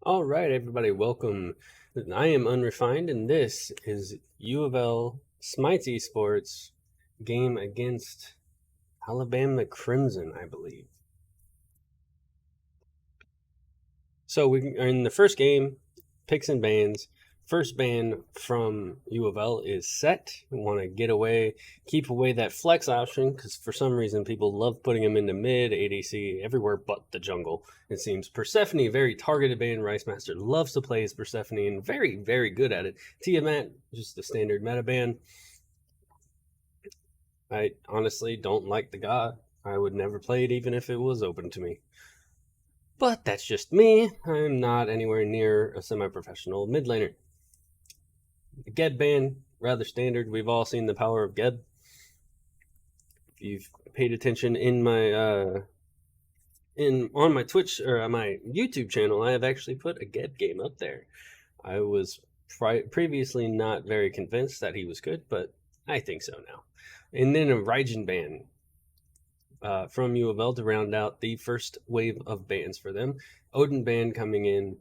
All right, everybody, welcome. I am Unrefined, and this is UofL Smite Esports game against Alabama Crimson, I believe. So we are in the first game, picks and bans. First ban from UofL is set. We want to get away, keep away that flex option, because for some reason people love putting him into mid, ADC, everywhere but the jungle. It seems Persephone, very targeted ban. Rice Master loves to play as Persephone and very, very good at it. Tiamat, just the standard meta ban. I honestly don't like the god. I would never play it even if it was open to me. But that's just me. I'm not anywhere near a semi-professional mid laner. The Geb ban, rather standard. We've all seen the power of Geb. If you've paid attention in my on my Twitch or my YouTube channel, I have actually put a Geb game up there. I was previously not very convinced that he was good, but I think so now. And then a Raijin ban from UofL to round out the first wave of bans for them. Odin ban coming in,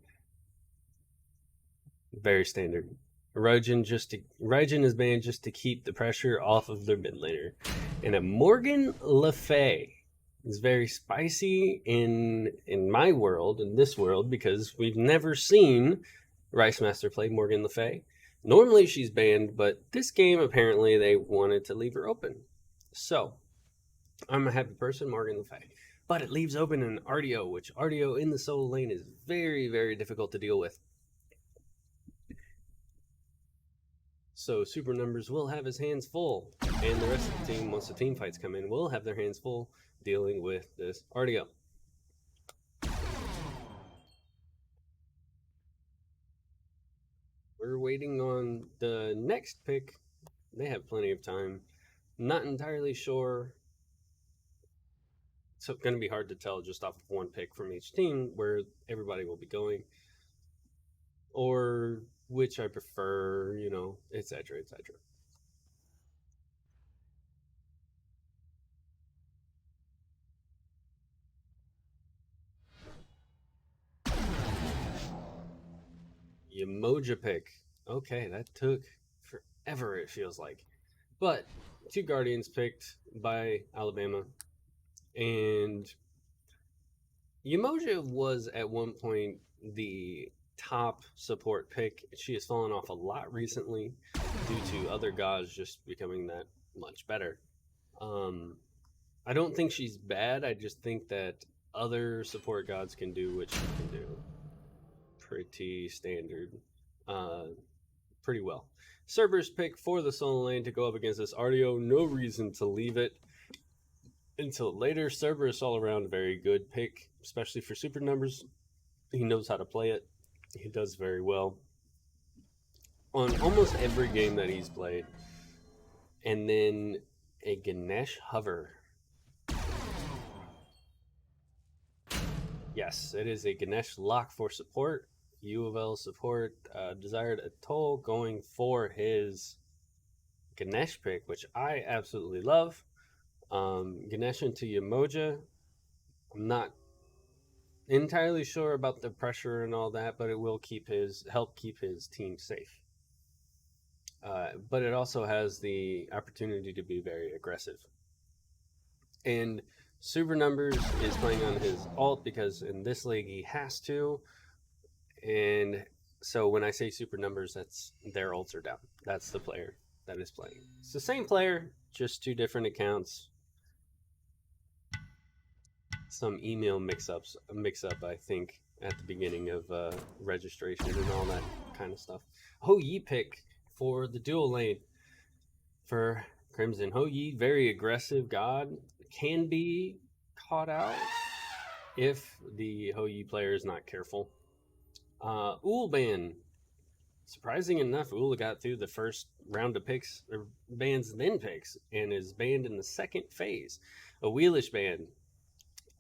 very standard. Raijin is banned just to keep the pressure off of their mid laner. And a Morgan Le Fay is very spicy in my world, in this world, because we've never seen Rice Master play Morgan Le Fay. Normally she's banned, but this game apparently they wanted to leave her open. So I'm a happy person, Morgan Le Fay. But it leaves open an RDO, which RDO in the solo lane is very, very difficult to deal with. So Super Numbers will have his hands full, and the rest of the team, once the team fights come in, will have their hands full dealing with this RDO. We're waiting on the next pick. They have plenty of time. Not entirely sure. It's going to be hard to tell just off of one pick from each team where everybody will be going, or which I prefer, etc., etc. Emoja pick. Okay, that took forever, it feels like. But two Guardians picked by Alabama. And Umoja was at one point the top support pick. She has fallen off a lot recently due to other gods just becoming that much better. I don't think she's bad. I just think that other support gods can do what she can do. Pretty standard. Pretty well. Cerberus pick for the solo lane to go up against this RDO. No reason to leave it until later. Cerberus all around very good pick, especially for super numbers. He knows how to play it. He does very well on almost every game that he's played. And then a Ganesh hover. Yes, it is a Ganesh lock for support. UofL support desired Atoll going for his Ganesh pick, which I absolutely love. Ganesh into Umoja. I'm not entirely sure about the pressure and all that, but it will help keep his team safe. But it also has the opportunity to be very aggressive. And Super Numbers is playing on his ult because in this league he has to. And so when I say Super Numbers, that's their ults are down. That's the player that is playing. It's the same player, just two different accounts. Some email mix up, I think, at the beginning of registration and all that kind of stuff. Ho Yi pick for the dual lane for Crimson. Ho Yi, very aggressive god, can be caught out if the Ho Yi player is not careful. Ul ban. Surprising enough, Ul got through the first round of picks, or bans then picks, and is banned in the second phase. A Wheelish ban.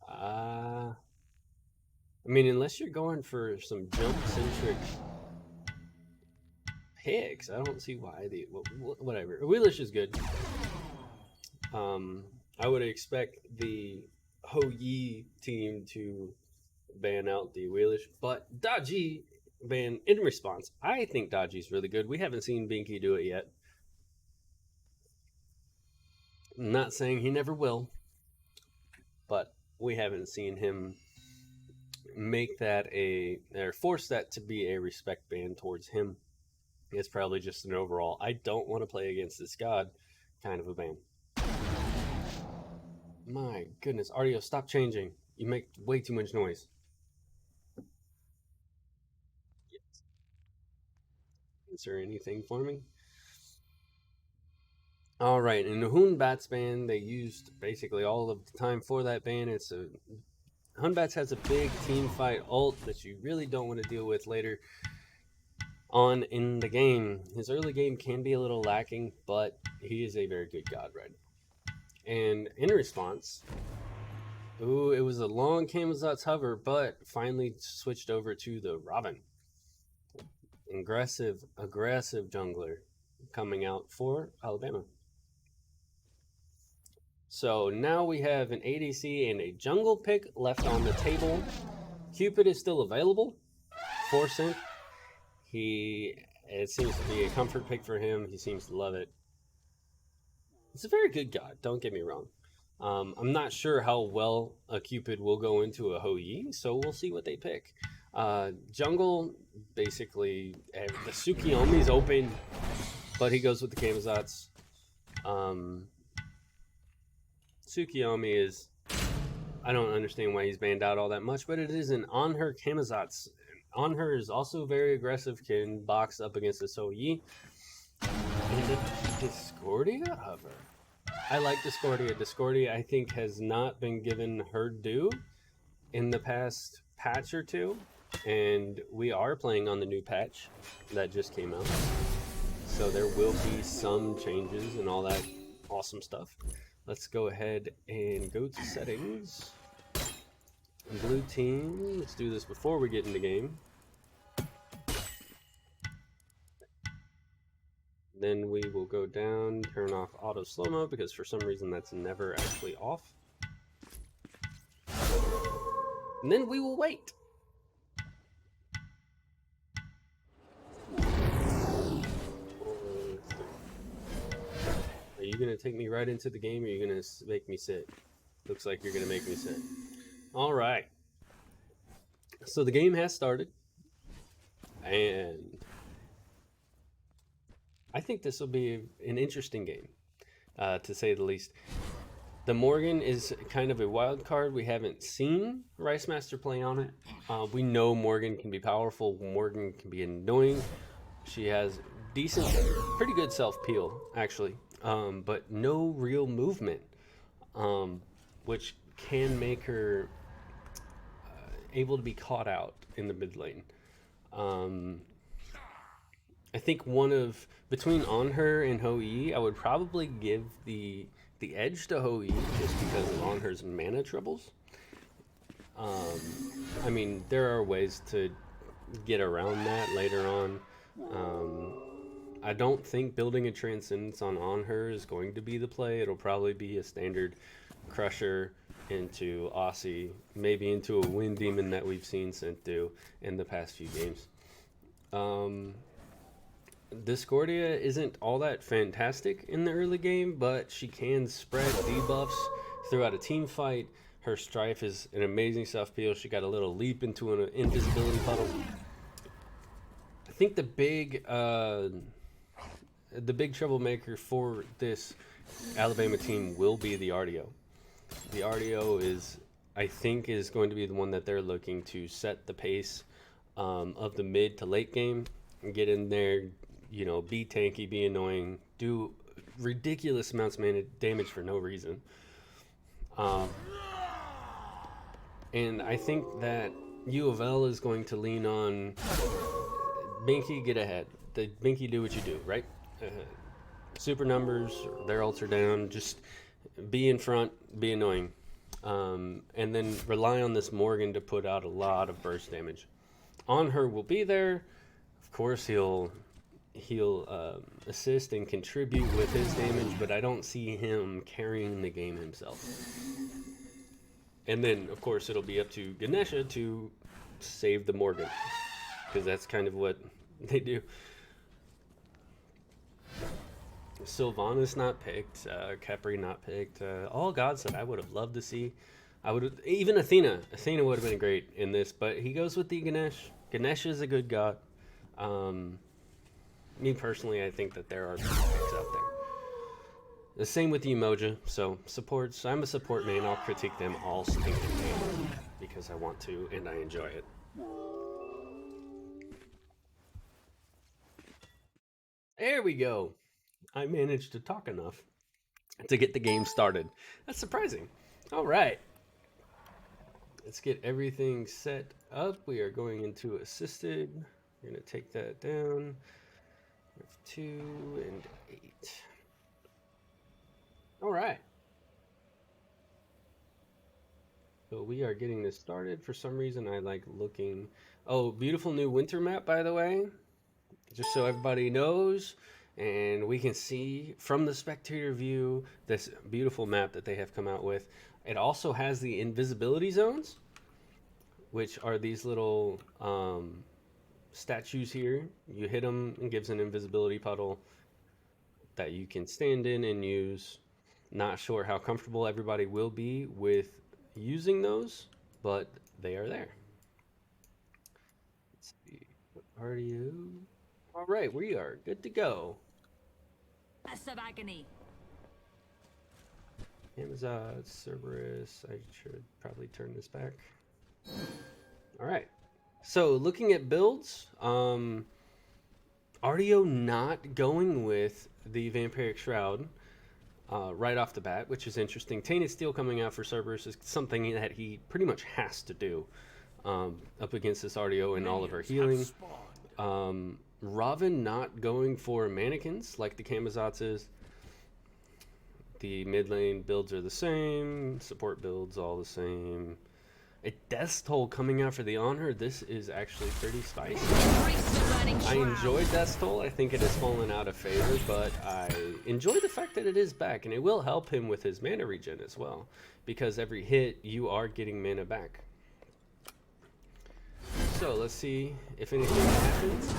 I mean, unless you're going for some jump-centric picks, I don't see why whatever. Wheelish is good. I would expect the Ho Yi team to ban out the Wheelish, but Dodgy ban in response. I think Dodgy's really good. We haven't seen Binky do it yet. I'm not saying he never will, but we haven't seen him make that or force that to be a respect ban towards him. It's probably just an overall, I don't want to play against this god kind of a ban. My goodness, Artio, stop changing. You make way too much noise. Yes. Answer anything for me? All right, in the Hunbat's ban, they used basically all of the time for that ban. Hunbat's has a big team fight ult that you really don't want to deal with later on in the game. His early game can be a little lacking, but he is a very good god right now. And in response, ooh, it was a long Camazot's hover, but finally switched over to the Robin. Aggressive jungler coming out for Alabama. So now we have an ADC and a jungle pick left on the table. Cupid is still available for synth. It seems to be a comfort pick for him. He seems to love it. It's a very good god, don't get me wrong. I'm not sure how well a Cupid will go into a Hou-Yi, so we'll see what they pick. Jungle, basically, the Tsukiyomi's open, but he goes with the Camazots. Tsukiyomi is, I don't understand why he's banned out all that much, but it is an on-her Camazots. On-her is also very aggressive, can box up against the Hou-Yi. And the Discordia hover. I like Discordia. Discordia, I think, has not been given her due in the past patch or two, and we are playing on the new patch that just came out. So there will be some changes and all that awesome stuff. Let's go ahead and go to settings. Blue team, let's do this before we get into game. Then we will go down, turn off auto slow-mo, because for some reason that's never actually off. And then we will wait. Are you going to take me right into the game, or are you going to make me sit? Looks like you're going to make me sit. All right. So the game has started. And I think this will be an interesting game, to say the least. The Morgan is kind of a wild card. We haven't seen Rice Master play on it. We know Morgan can be powerful. Morgan can be annoying. She has decent, pretty good self-peel, actually, but no real movement, which can make her able to be caught out in the mid lane. I think between On Her and Hou-Yi, I would probably give the edge to Hou-Yi just because of On Her's mana troubles. I mean, there are ways to get around that later on. I don't think building a Transcendence on Her is going to be the play. It'll probably be a standard Crusher into Aussie, maybe into a Wind Demon that we've seen Synth do in the past few games. Discordia isn't all that fantastic in the early game, but she can spread debuffs throughout a team fight. Her Strife is an amazing self-peel. She got a little leap into an invisibility puddle. I think the big troublemaker for this Alabama team will be the Artio. The Artio I think, is going to be the one that they're looking to set the pace of the mid to late game and get in there, be tanky, be annoying, do ridiculous amounts of damage for no reason. And I think that UofL is going to lean on Binky, get ahead. The Binky, do what you do, right? Super numbers, their ults are down, just be in front, be annoying. And then rely on this Morgan to put out a lot of burst damage. On Her will be there. Of course, he'll assist and contribute with his damage, but I don't see him carrying the game himself. And then, of course, it'll be up to Ganesha to save the Morgan, because that's kind of what they do. Sylvanas not picked, Khepri not picked. All gods that I would have loved to see. I would have, even Athena. Athena would have been great in this, but he goes with the Ganesh. Ganesh is a good god. Me personally, I think that there are picks out there. The same with the Umoja. So supports, I'm a support main. I'll critique them all stinking main because I want to and I enjoy it. There we go. I managed to talk enough to get the game started. That's surprising. All right. Let's get everything set up. We are going into assisted. We're going to take that down. 2 and 8. All right. So we are getting this started. For some reason, I like looking. Oh, beautiful new winter map, by the way. Just so everybody knows. And we can see from the spectator view this beautiful map that they have come out with. It also has the invisibility zones, which are these little statues here. You hit them and gives an invisibility puddle that you can stand in and use. Not sure how comfortable everybody will be with using those, but they are there. Let's see. What are you? All right, we are good to go. Amazon, Cerberus. I should probably turn this back. All right. So looking at builds, Artio not going with the Vampiric Shroud right off the bat, which is interesting. Tainted Steel coming out for Cerberus is something that he pretty much has to do up against this Artio and all of her healing. Robin not going for mannequins like the Camazotz is. The mid lane builds are the same. Support builds all the same. A Death's Toll coming out for the Honor. This is actually pretty spicy. I enjoyed Death's Toll. I think it has fallen out of favor, but I enjoy the fact that it is back, and it will help him with his mana regen as well, because every hit you are getting mana back. So let's see if anything happens.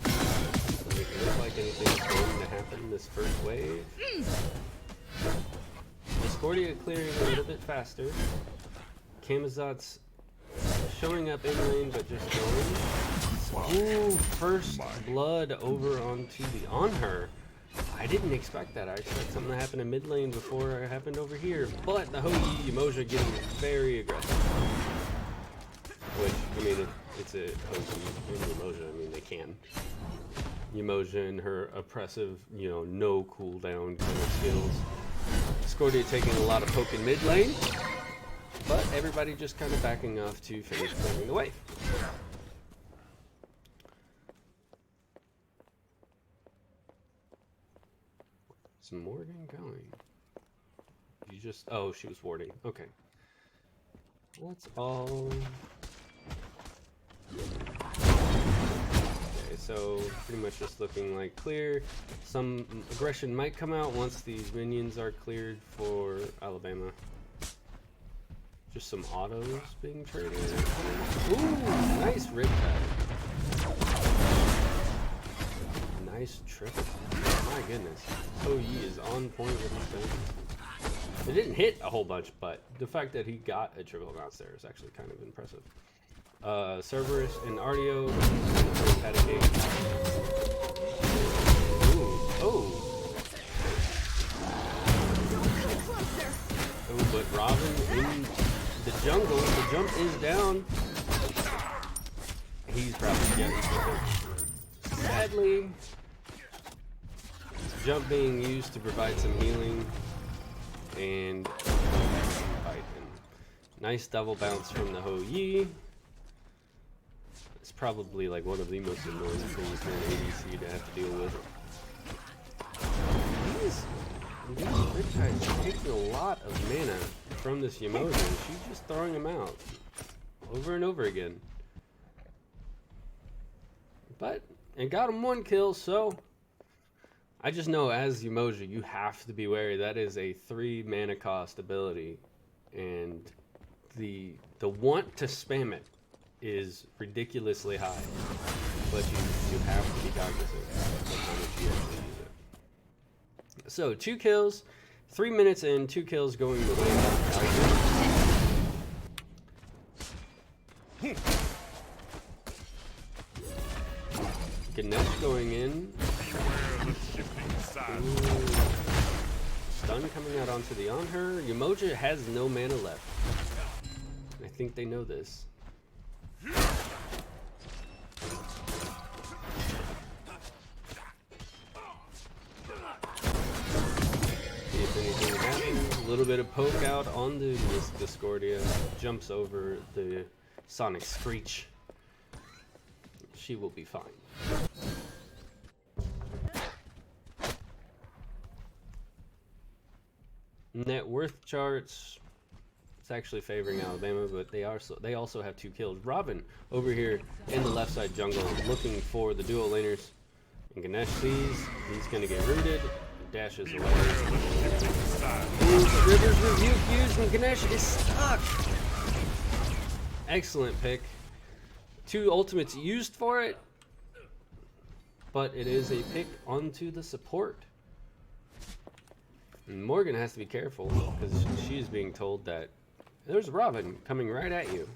Doesn't look like anything's going to happen this first wave. Discordia clearing a little bit faster. Camazotz showing up in lane, but just going. Ooh, first blood over onto the on her. I didn't expect that. I expect something to happen in mid lane before it happened over here. But the Hoyi Umoja getting very aggressive. Which, I mean, it's a Hoyi and Umoja. I mean, they can. Umoja and her oppressive, you know, no cooldown kind of skills. Discordia taking a lot of poke in mid lane. But everybody just kind of backing off to finish clearing the wave. Is Morgan going? You just... Oh, she was warding. Okay. Let's all... Okay, so pretty much just looking like clear. Some aggression might come out once these minions are cleared for Alabama. Just some autos being traded. Ooh, nice riptide. Nice triple. My goodness. Yi is on point with his things. It didn't hit a whole bunch, but the fact that he got a triple bounce there is actually kind of impressive. Cerberus and Artio had a game. Ooh, oh. Oh, but Robin in the jungle, the jump is down. He's probably getting it. Sadly, jump being used to provide some healing and fight him. Nice double bounce from the Hoyi. It's probably like one of the most annoying things for an ADC to have to deal with. These Riptides are taking a lot of mana from this Umoja, and she's just throwing them out over and over again. But it got him one kill, so I just know as Umoja, you have to be wary. That is a 3 mana cost ability, and the want to spam it is ridiculously high, but you have to be cognizant of how much you actually use it. So 2 kills, 3 minutes in, 2 kills going the way of Ganesh going in. Ooh. Stun coming out onto the on her. Umoja has no mana left. I think they know this. See if anything happens. A little bit of poke out on the Discordia. Jumps over the Sonic Screech. She will be fine. Net worth charts. It's actually favoring Alabama, but they also have 2 kills. Robin over here in the left side jungle looking for the duo laners. And Ganesh sees he's gonna get rooted. Dashes away. Rivers Rebuke used and Ganesh is stuck. Excellent pick. 2 ultimates used for it, but it is a pick onto the support. And Morgan has to be careful because she's being told that there's Robin coming right at you.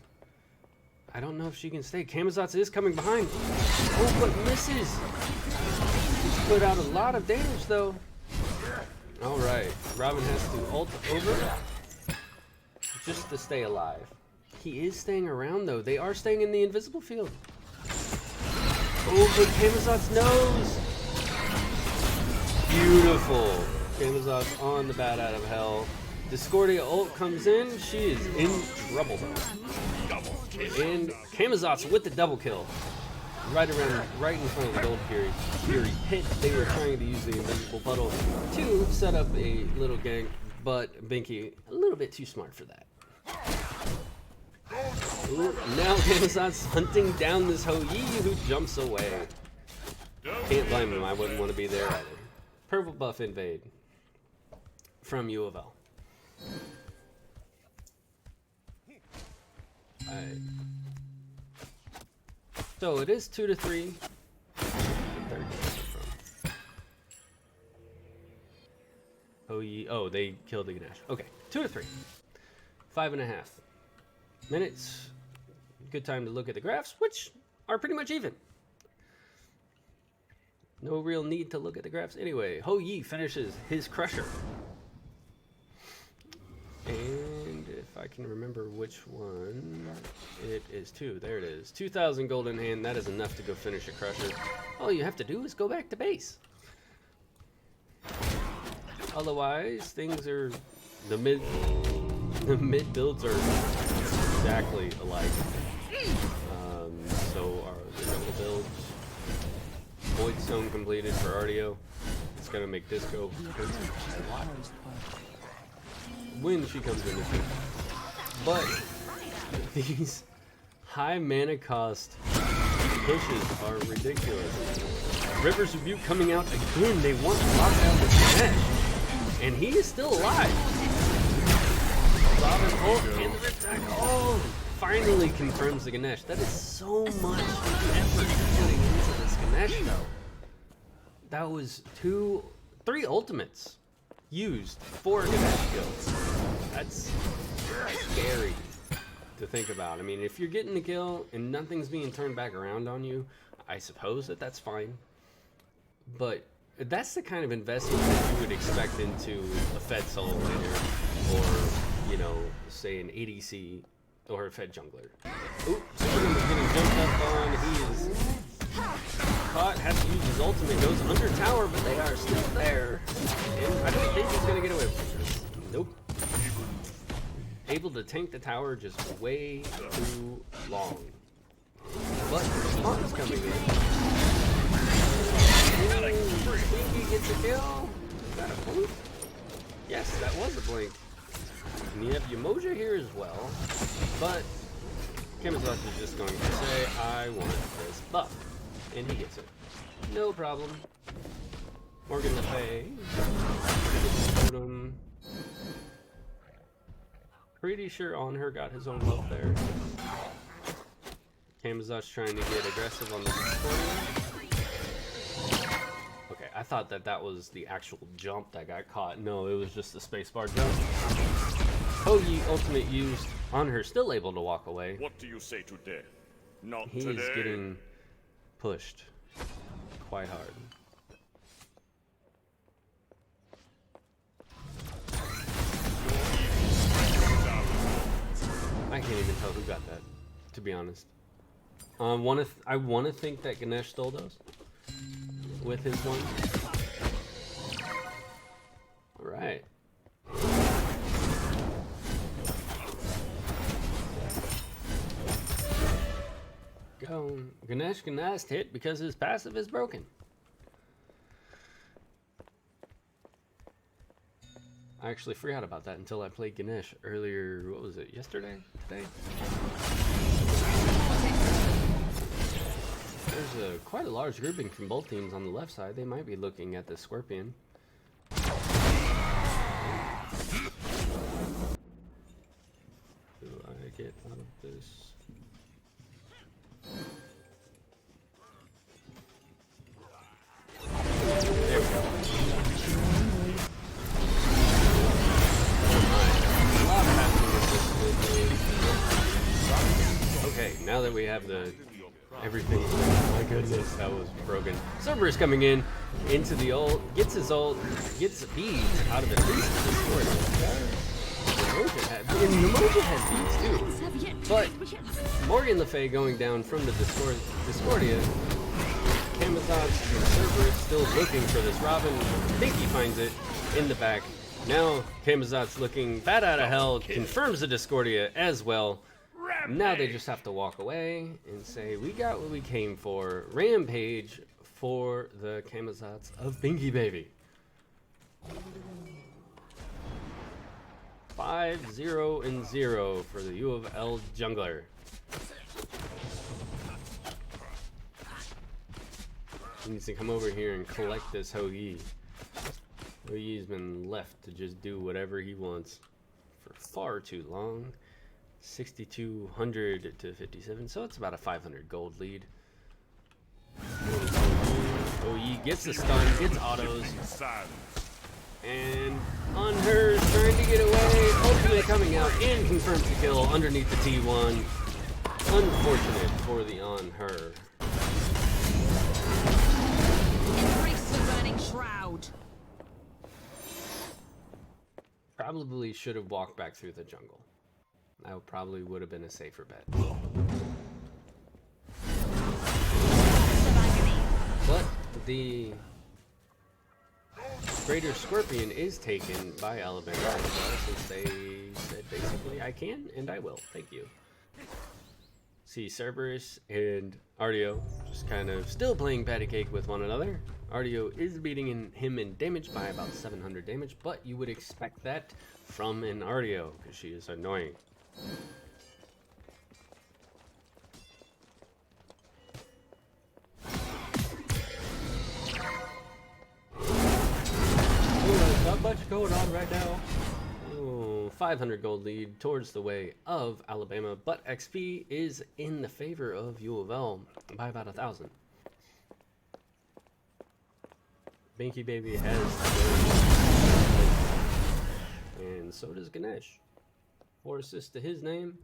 I don't know if she can stay. Camazotz is coming behind. Oh, but misses. He's put out a lot of damage though. All right, Robin has to ult over just to stay alive. He is staying around though. They are staying in the invisible field. Oh, but Camazotz knows. Beautiful. Camazotz on the bat out of hell. Discordia ult comes in. She is in trouble though. And Camazotz with the double kill. Right in front of the Gold Fury pit. They were trying to use the invisible puddle to set up a little gank, but Binky a little bit too smart for that. Ooh, now Camazotz hunting down this Hou Yi who jumps away. Can't blame him. I wouldn't want to be there either. Purple buff invade from UofL. Alright. So it is 2-3. Oh, they killed the Ganesh. Okay, 2-3. 5.5 minutes. Good time to look at the graphs, which are pretty much even. No real need to look at the graphs anyway. Hou Yi finishes his Crusher. And if I can remember which one, it is 2. There it is. 2,000 gold in hand. That is enough to go finish a Crusher. All you have to do is go back to base. Otherwise, things are the mid builds are exactly alike. So are the jungle builds. Void Stone completed for Artio. It's gonna make this go when she comes in the field. But these high mana cost pushes are ridiculous. River's Rebuke coming out again. They want to lock out this Ganesh, and he is still alive. Robin ult and the Riptide. Oh, finally confirms the Ganesh. That is so much effort putting into this Ganesh though. That was 3 ultimates used for Ganesh kills. That's scary to think about. I mean, if you're getting the kill and nothing's being turned back around on you, I suppose that's fine. But that's the kind of investment that you would expect into a Fed solo laner, or, you know, say an ADC or a Fed jungler. Ooh, Superman is getting jumped up on. He is caught, has to use his ultimate, goes under tower, but they are still there. And I don't think he's gonna get away from this. Nope. Able to tank the tower just way too long. But Spartan's coming in. He gets a kill. Is that a blink? Yes, that was a blink. And you have Umoja here as well. But Camazotz is just going to say, I want this buff. And he gets it. No problem. Morgan Le Fay. Totem. Pretty sure On Her got his own ult there. Kamazot's trying to get aggressive on the Discordia. Okay, I thought that was the actual jump that got caught. No, it was just the spacebar jump. Hoagie ultimate used. On Her still able to walk away. What do you say today? Not He today. is getting pushed quite hard. I can't even tell who got that, to be honest. I want to think that Ganesh stole those with his one. All right. Go. Ganesh can last hit because his passive is broken. I actually forgot about that until I played Ganesh earlier. What was it? Yesterday? Today? There's quite a large grouping from both teams on the left side. They might be looking at the Scorpion. Do I get out of this? There we go. Okay, now that we have the everything, my goodness, that was broken. Cerberus coming in into the ult, gets his ult, gets beads out of at least the Discord. And Emoji had beads too. But Morgan Le Fay going down from the Discordia. Kamazot's Cerberus still looking for this Robin. I think he finds it in the back. Now Kamazot's looking bad out of hell, confirms the Discordia as well. Now they just have to walk away and say, we got what we came for. Rampage for the Kamazots of Binky Baby. 5-0-0 for the UofL jungler. He needs to come over here and collect this Hoagie. Hoagie's been left to just do whatever he wants for far too long. 6,200 to 57, so it's about a 500 gold lead. Hoagie gets the stun, gets autos, and On Her trying to get away. Ultimate coming out and confirms the kill underneath the T1. Unfortunate for the On Her. Embrace the burning shroud. Probably should have walked back through the jungle. That probably would have been a safer bet. But the Greater Scorpion is taken by Alabama since they said basically I can and I will. Thank you. See Cerberus and Artio just kind of still playing patty cake with one another. Artio is beating him in damage by about 700 damage, but you would expect that from an Artio because she is annoying. Not much going on right now. 500 gold lead towards the way of Alabama, but XP is in the favor of UofL by about 1,000. Binky Baby has, and so does Ganesh. 4 assists to his name.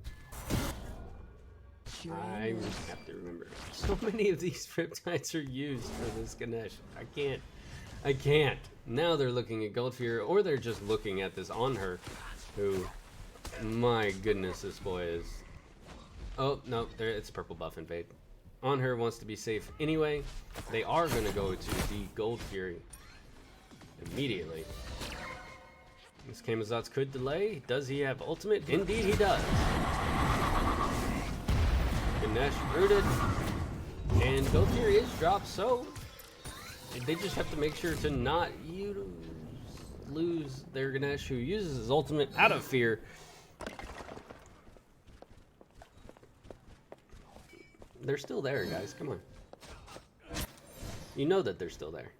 I have to remember. So many of these Riptides are used for this Ganesh. I can't. Now they're looking at Goldfear, or they're just looking at this On Her, who, my goodness, this boy is. Oh no, there it's purple buff invade. On Her wants to be safe anyway. They are going to go to the Gold Fury immediately. This Kamazots could delay. Does he have ultimate? Indeed he does. Ganesh rooted. And Gold Fury is dropped, so they just have to make sure to not lose their Ganesh, who uses his ultimate out of fear. They're still there, guys. Come on. You know that they're still there.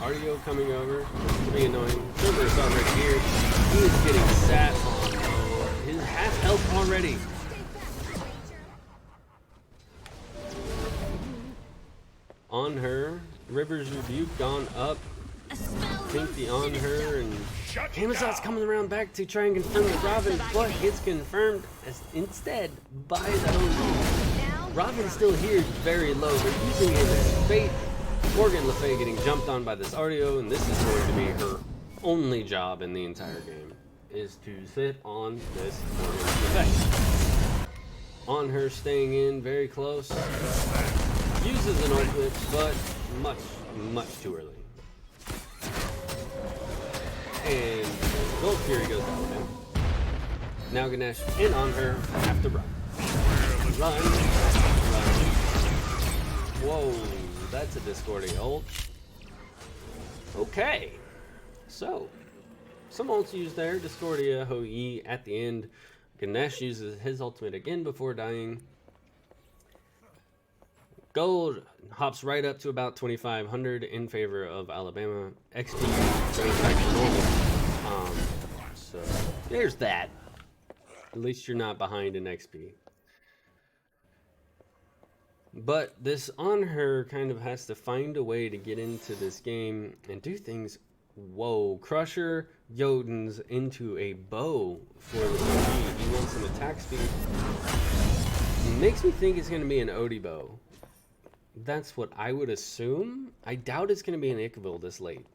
Audio coming over to be annoying. Cerberus already here. He is getting sat on. Oh, his half health already. On her. River's Rebuke gone up. I think the on her and Amazon's coming around back to try and confirm the Robin, but it's confirmed as instead by the OG. Robin's still here, very low. They're using him as bait. Morgan Le Fay getting jumped on by this Artio, and this is going to be her only job in the entire game, is to sit on this Morgan Le Fay. On her, staying in, very close. Uses an ultimate, but much too early. And Gold Fury goes down with him. Now Ganesh in on her, have to run. Run. Whoa, that's a Discordia ult. Okay, so some ults used there. Discordia, Hou-Yi at the end. Ganesh uses his ultimate again before dying. Gold hops right up to about 2,500 in favor of Alabama. XP goes back to normal. So there's that. At least you're not behind in XP. But this on her kind of has to find a way to get into this game and do things. Whoa, Crusher Jotuns into a bow for the OG. He wants some attack speed. Makes me think it's going to be an Odie bow. That's what I would assume. I doubt it's going to be an Ichabod this late.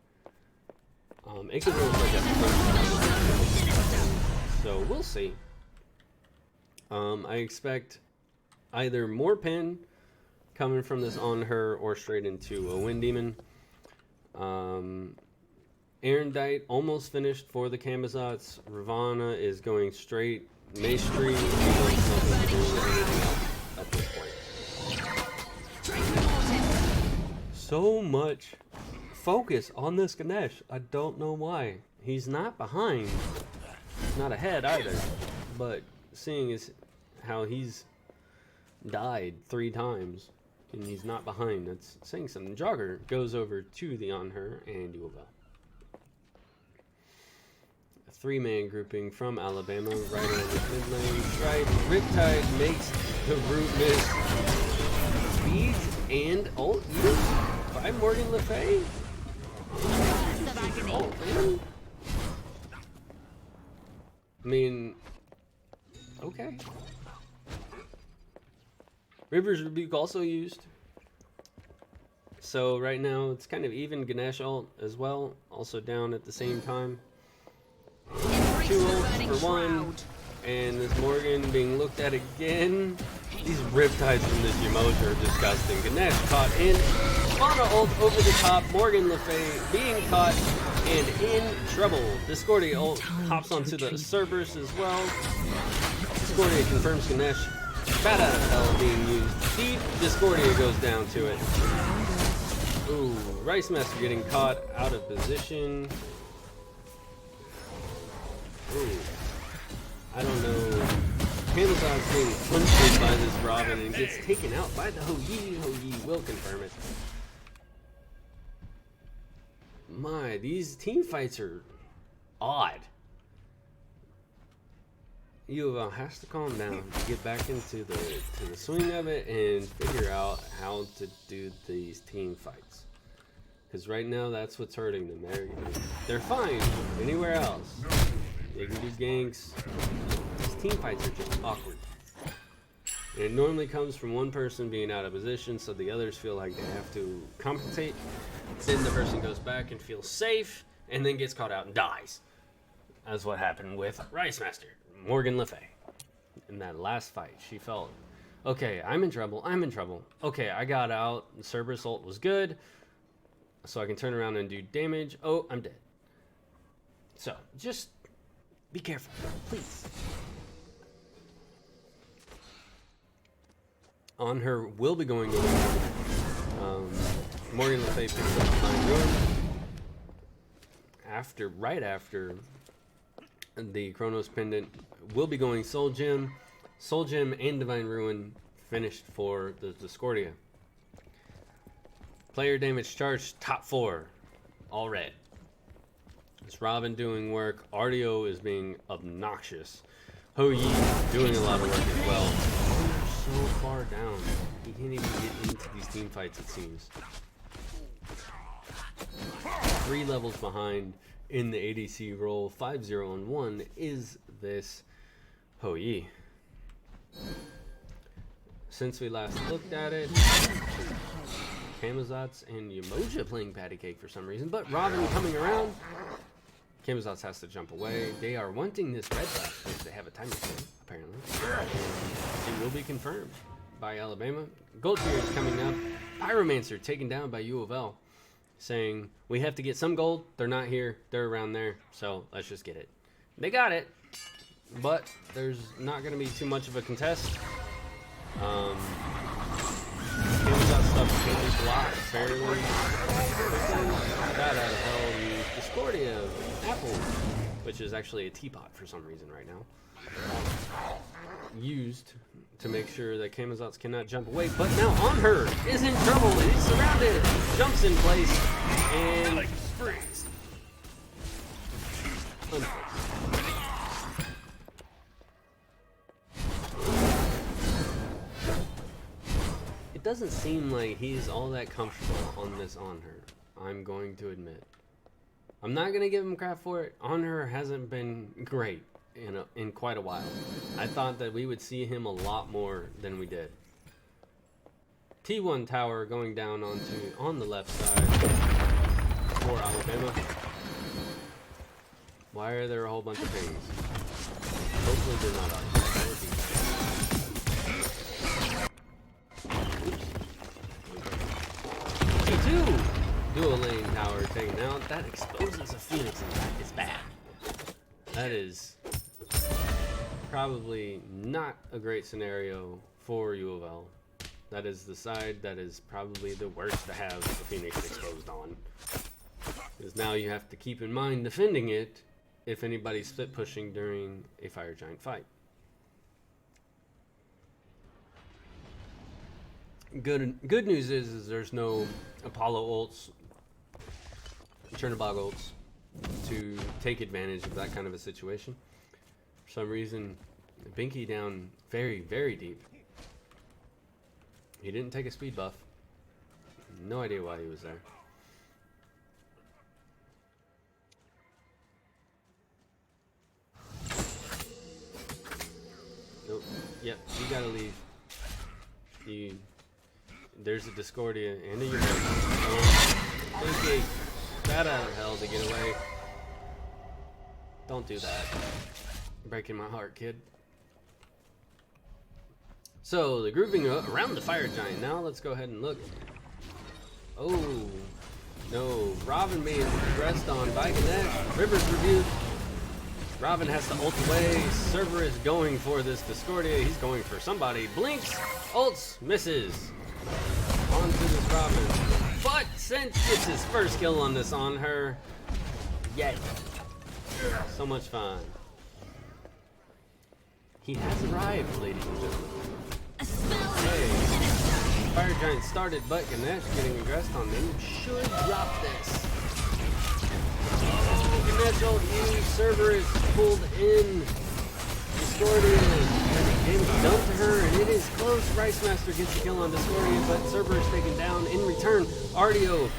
Ichabod is like a first, so we'll see. I expect either more pin coming from this on her or straight into a Wind Demon. Erendite almost finished for the Camazotz. Ravana is going straight Maestry. At this point. So much focus on this Ganesh. I don't know why. He's not behind. He's not ahead either. But seeing as how he's died 3 times and he's not behind, that's saying something. Jogger goes over to the on her and UofL. A 3-man grouping from Alabama right on the mid lane. Right, Riptide makes the root miss. Speeds and ult used by Morgan Le Fay. Oh, man. I mean, okay. River's Rebuke also used. So right now it's kind of even. Ganesh ult as well, also down at the same time. 2 ults for 1. And this Morgan being looked at again. These riptides from this Yamoja are disgusting. Ganesh caught in. Fauna ult over the top. Morgan Le Fay being caught and in trouble. Discordia ult hops onto the Cerberus as well. Discordia confirms Ganesh. Bad out of hell being used. Deep. Discordia goes down to it. Ooh, Rice Master getting caught out of position. Ooh. I don't know. Amazon's being punched by this Robin and gets taken out by the Hou-Yi. Hou-Yi will confirm it. My, these team fights are odd. UofL has to calm down to get back into the swing of it and figure out how to do these team fights. Because right now that's what's hurting them. They're fine anywhere else. They can do ganks. These team fights are just awkward. And it normally comes from one person being out of position, so the others feel like they have to compensate. Then the person goes back and feels safe, and then gets caught out and dies. That's what happened with Rice Master, Morgan Le Fay. In that last fight, she felt, okay, I'm in trouble. Okay, I got out. The Cerberus ult was good, so I can turn around and do damage. Oh, I'm dead. So, just be careful, please. On her will be going over. Morgan Le Fay picks up Divine Ruin. Right after the Chronos Pendant will be going Soul Gem. Soul Gem and Divine Ruin finished for the Discordia. Player damage charged top 4. all red. It's Robin doing work. Artio is being obnoxious. Ho Yi doing a lot of work as well. They're so far down. He can't even get into these team fights, it seems. 3 levels behind in the ADC role. 5-0-1 is this Ho Yi. Since we last looked at it, Camazotz and Yamoja playing patty cake for some reason, but Robin coming around. Camazotz has to jump away. They are wanting this red buff, which they have a timer for, apparently. It will be confirmed by Alabama. Gold tier is coming up. Pyromancer taken down by UofL, saying, we have to get some gold. They're not here. They're around there, so let's just get it. They got it, but there's not going to be too much of a contest. Camazotz stuff can be blocked fairly quickly. That out of hell used Discordia Apple, which is actually a teapot for some reason right now. Used to make sure that Camazotz cannot jump away, but now on her is in trouble. He's surrounded, jumps in place, and freeze. It doesn't seem like he's all that comfortable on this on her, I'm going to admit. I'm not going to give him crap for it. On her hasn't been great in quite a while. I thought that we would see him a lot more than we did. T1 tower going down on the left side for Alabama. Why are there a whole bunch of pings? Hopefully they're not us. T2 dual lane tower taken out. That exposes a Phoenix in fact. It's bad. That is probably not a great scenario for UofL. That is the side that is probably the worst to have the Phoenix exposed on. Because now you have to keep in mind defending it if anybody's split pushing during a Fire Giant fight. Good news is there's no Apollo ults, Chernobog ults to take advantage of that kind of a situation. For some reason, Binky down very, very deep. He didn't take a speed buff. No idea why he was there. Nope. Yep, you gotta leave. There's a Discordia and a Yamoja. Binky, that out of hell to get away. Don't do that. Breaking my heart, kid. So, the grouping around the Fire Giant. Now, let's go ahead and look. Oh, no. Robin being pressed on by Ganesh. Rivers rebuked. Robin has to ult away. Server is going for this Discordia. He's going for somebody. Blinks. Ults. Misses. On to this Robin. But Cinch gets his first kill on this on her. Yet. So much fun. He has arrived, ladies and gentlemen. Hey. Fire Giant started, but Ganesh getting aggressed on them. Should drop this. Oh, Ganesh ult used. Server is pulled in. Discordia is dumped to her, and it is close. Rice Master gets a kill on Discordia, but Server is taken down. In return, Artio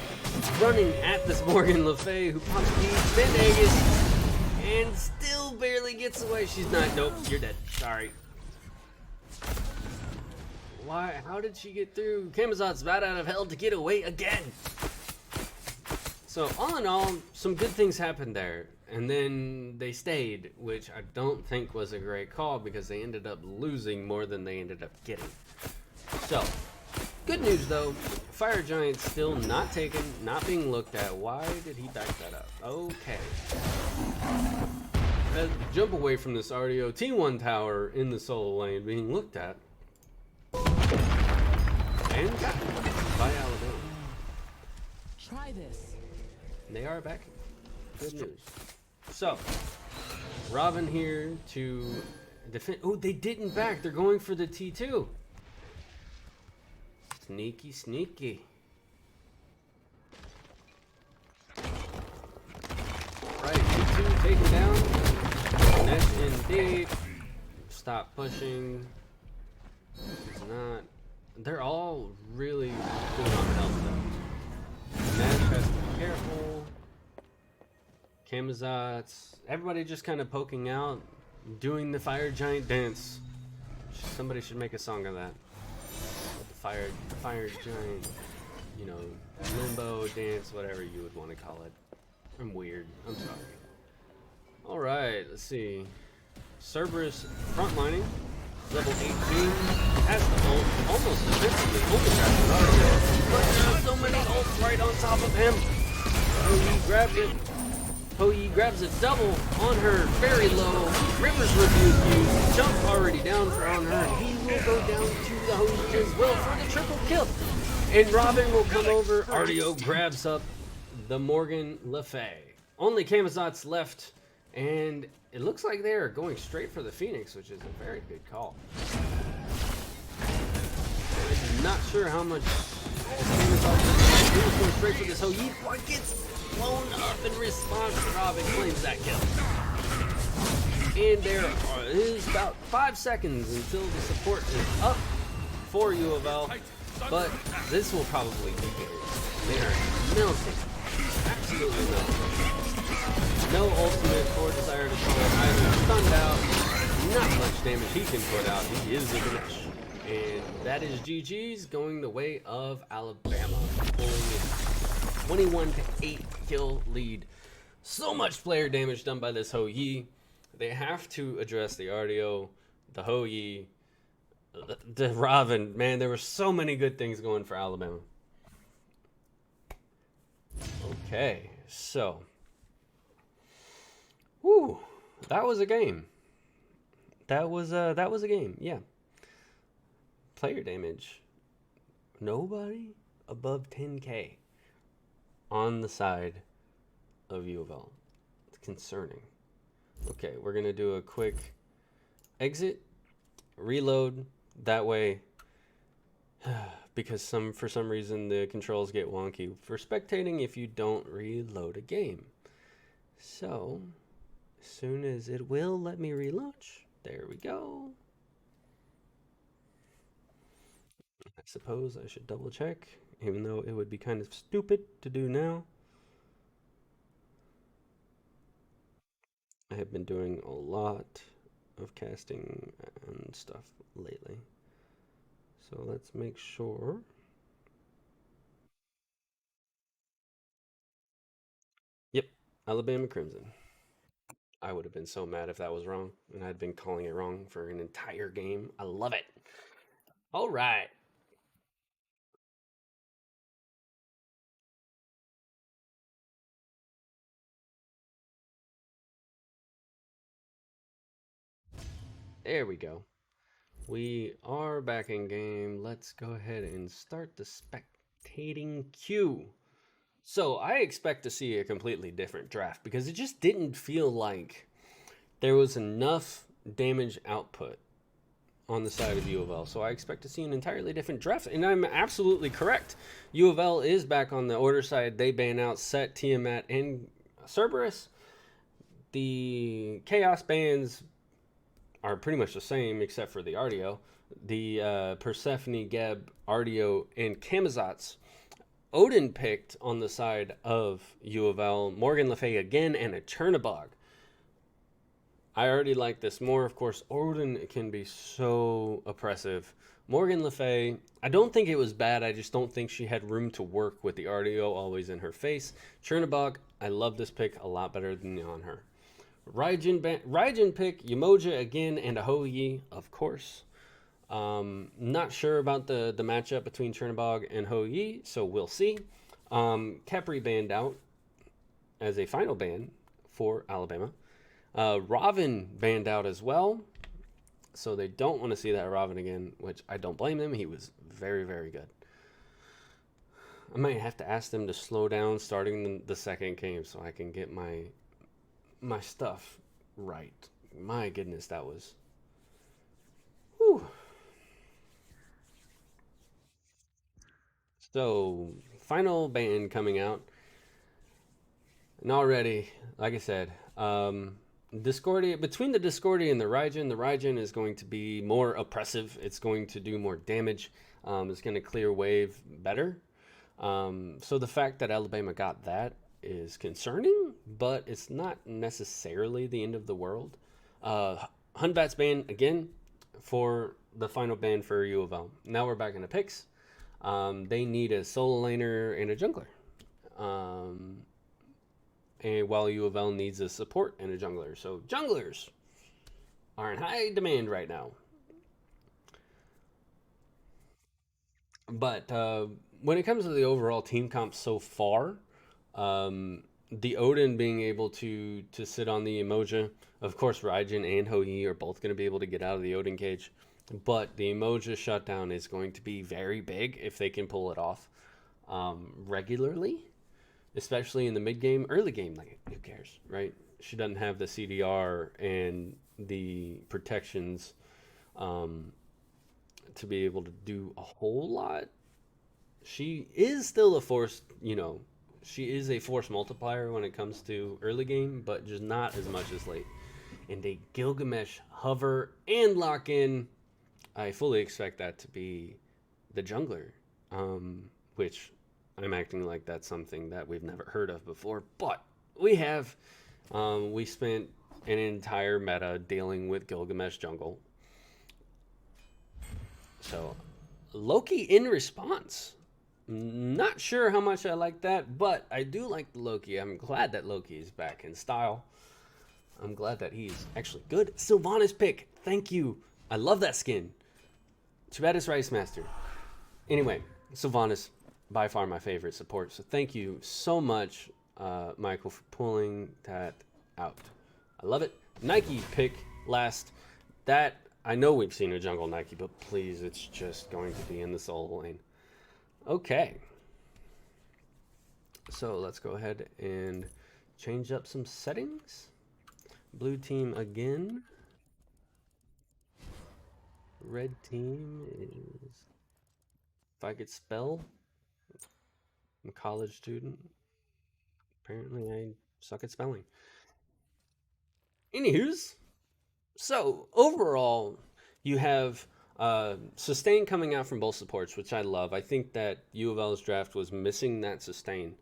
running at this Morgan Le Fay, who pops Beach, then Aegis, and still barely gets away. She's not. Nope, you're dead. Sorry. Why? How did she get through? Camazotz bad out of hell to get away again. So all in all, some good things happened there. And then they stayed, which I don't think was a great call because they ended up losing more than they ended up getting. So, good news though, Fire Giant still not taken, not being looked at. Why did he back that up? Okay. Let's jump away from this RDO. T1 tower in the solo lane being looked at. And got by Alabama. Try this. They are back. Good news. So, Robin here to defend. Oh, they didn't back. They're going for the T2. Sneaky, sneaky. taken down. Nesh indeed. Stop pushing. It's not. They're all really good on health though. Nesh has to be careful. Kamazats. Everybody just kind of poking out, doing the fire giant dance. Somebody should make a song of that. The fire giant, you know, limbo dance, whatever you would want to call it. I'm weird. I'm sorry. All right, let's see. Cerberus frontlining, level 18, has the ult, almost defensively overcast. But there are so many ults right on top of him. He grabbed it. Hou-Yi grabs a double on her, very low. River's Rebuke used. Jump already down for on her. And he will go down to the Hou-Yi as well for the triple kill. And Robin will come over. Artio grabs up the Morgan Le Fay. Only Kamazats left. And it looks like they are going straight for the Phoenix, which is a very good call. I'm not sure how much Kamazats is going straight for this Hou-Yi. What gets blown up in response? Robin claims that kill. And there is about 5 seconds until the support is up for UofL, but this will probably be good. They are melting. Absolutely melting. No ultimate for Desire to Call either. Stunned out. Not much damage he can put out. He is a Ganesh. And that is GG's, going the way of Alabama, pulling 21-8 kill lead. So much player damage done by this Hou-Yi. They have to address the Artio, the Hou-Yi, the Robin. Man, there were so many good things going for Alabama. Okay, so. Whew, that was a game. That was a game, yeah. Player damage. Nobody above 10K on the side of UofL. It's concerning. Okay, we're gonna do a quick exit, reload. That way, because for some reason the controls get wonky for spectating if you don't reload a game. So, as soon as it will let me relaunch, there we go. I suppose I should double check, even though it would be kind of stupid to do now. I have been doing a lot of casting and stuff lately. So let's make sure. Yep, Alabama Crimson. I would have been so mad if that was wrong, and I'd been calling it wrong for an entire game. I love it. All right. There we go. We are back in game. Let's go ahead and start the spectating queue. So I expect to see a completely different draft because it just didn't feel like there was enough damage output on the side of UofL. So I expect to see an entirely different draft. And I'm absolutely correct. UofL is back on the order side. They ban out Set, Tiamat, and Cerberus. The Chaos bans are pretty much the same except for the Artio. The Persephone, Geb, Artio, and Kamazats. Odin picked on the side of UofL, Morgan Le Fay again, and a Chernabog. I already like this more. Of course, Odin can be so oppressive. Morgan Le Fay, I don't think it was bad. I just don't think she had room to work with the Artio always in her face. Chernabog, I love this pick a lot better than on her. Raijin pick, Umoja again, and a Hou-Yi, of course. Not sure about the matchup between Chernabog and Hou-Yi, so we'll see. Khepri banned out as a final ban for Alabama. Robin banned out as well, so they don't want to see that Robin again, which I don't blame them. He was very, very good. I might have to ask them to slow down starting the second game so I can get my stuff right. My goodness, that was... Whew. So, final ban coming out. And already, like I said, Discordia, between the Discordia and the Raijin is going to be more oppressive. It's going to do more damage. It's going to clear wave better. So the fact that Alabama got that is concerning, but it's not necessarily the end of the world. Hunbat's ban again for the final ban for UofL. Now we're back in the picks. They need a solo laner and a jungler. And while UofL needs a support and a jungler. So junglers are in high demand right now. But when it comes to the overall team comp so far, the Odin being able to sit on the Emoja, of course, Raijin and Hou-Yi are both going to be able to get out of the Odin cage. But the Emoja shutdown is going to be very big if they can pull it off regularly, especially in the mid game. Early game, like, who cares, right? She doesn't have the CDR and the protections to be able to do a whole lot. She is still a force, she is a force multiplier when it comes to early game, but just not as much as late. And a Gilgamesh hover and lock in, I fully expect that to be the jungler, which I'm acting like that's something that we've never heard of before, but we have. We spent an entire meta dealing with Gilgamesh jungle. So, Loki in response. Not sure how much I like that, but I do like the Loki. I'm glad that Loki is back in style. I'm glad that he's actually good. Sylvanas pick. Thank you. I love that skin. Too bad it's Rice Master. Anyway, Sylvanas, by far my favorite support. So thank you so much, Michael, for pulling that out. I love it. Nike pick last. That, I know we've seen a jungle Nike, but please, it's just going to be in the solo lane. Okay. So let's go ahead and change up some settings. Blue team again. Red team is, if I could spell, I'm a college student. Apparently I suck at spelling. Anywho's, so overall, you have sustain coming out from both supports, which I love. I think that UofL's draft was missing that sustain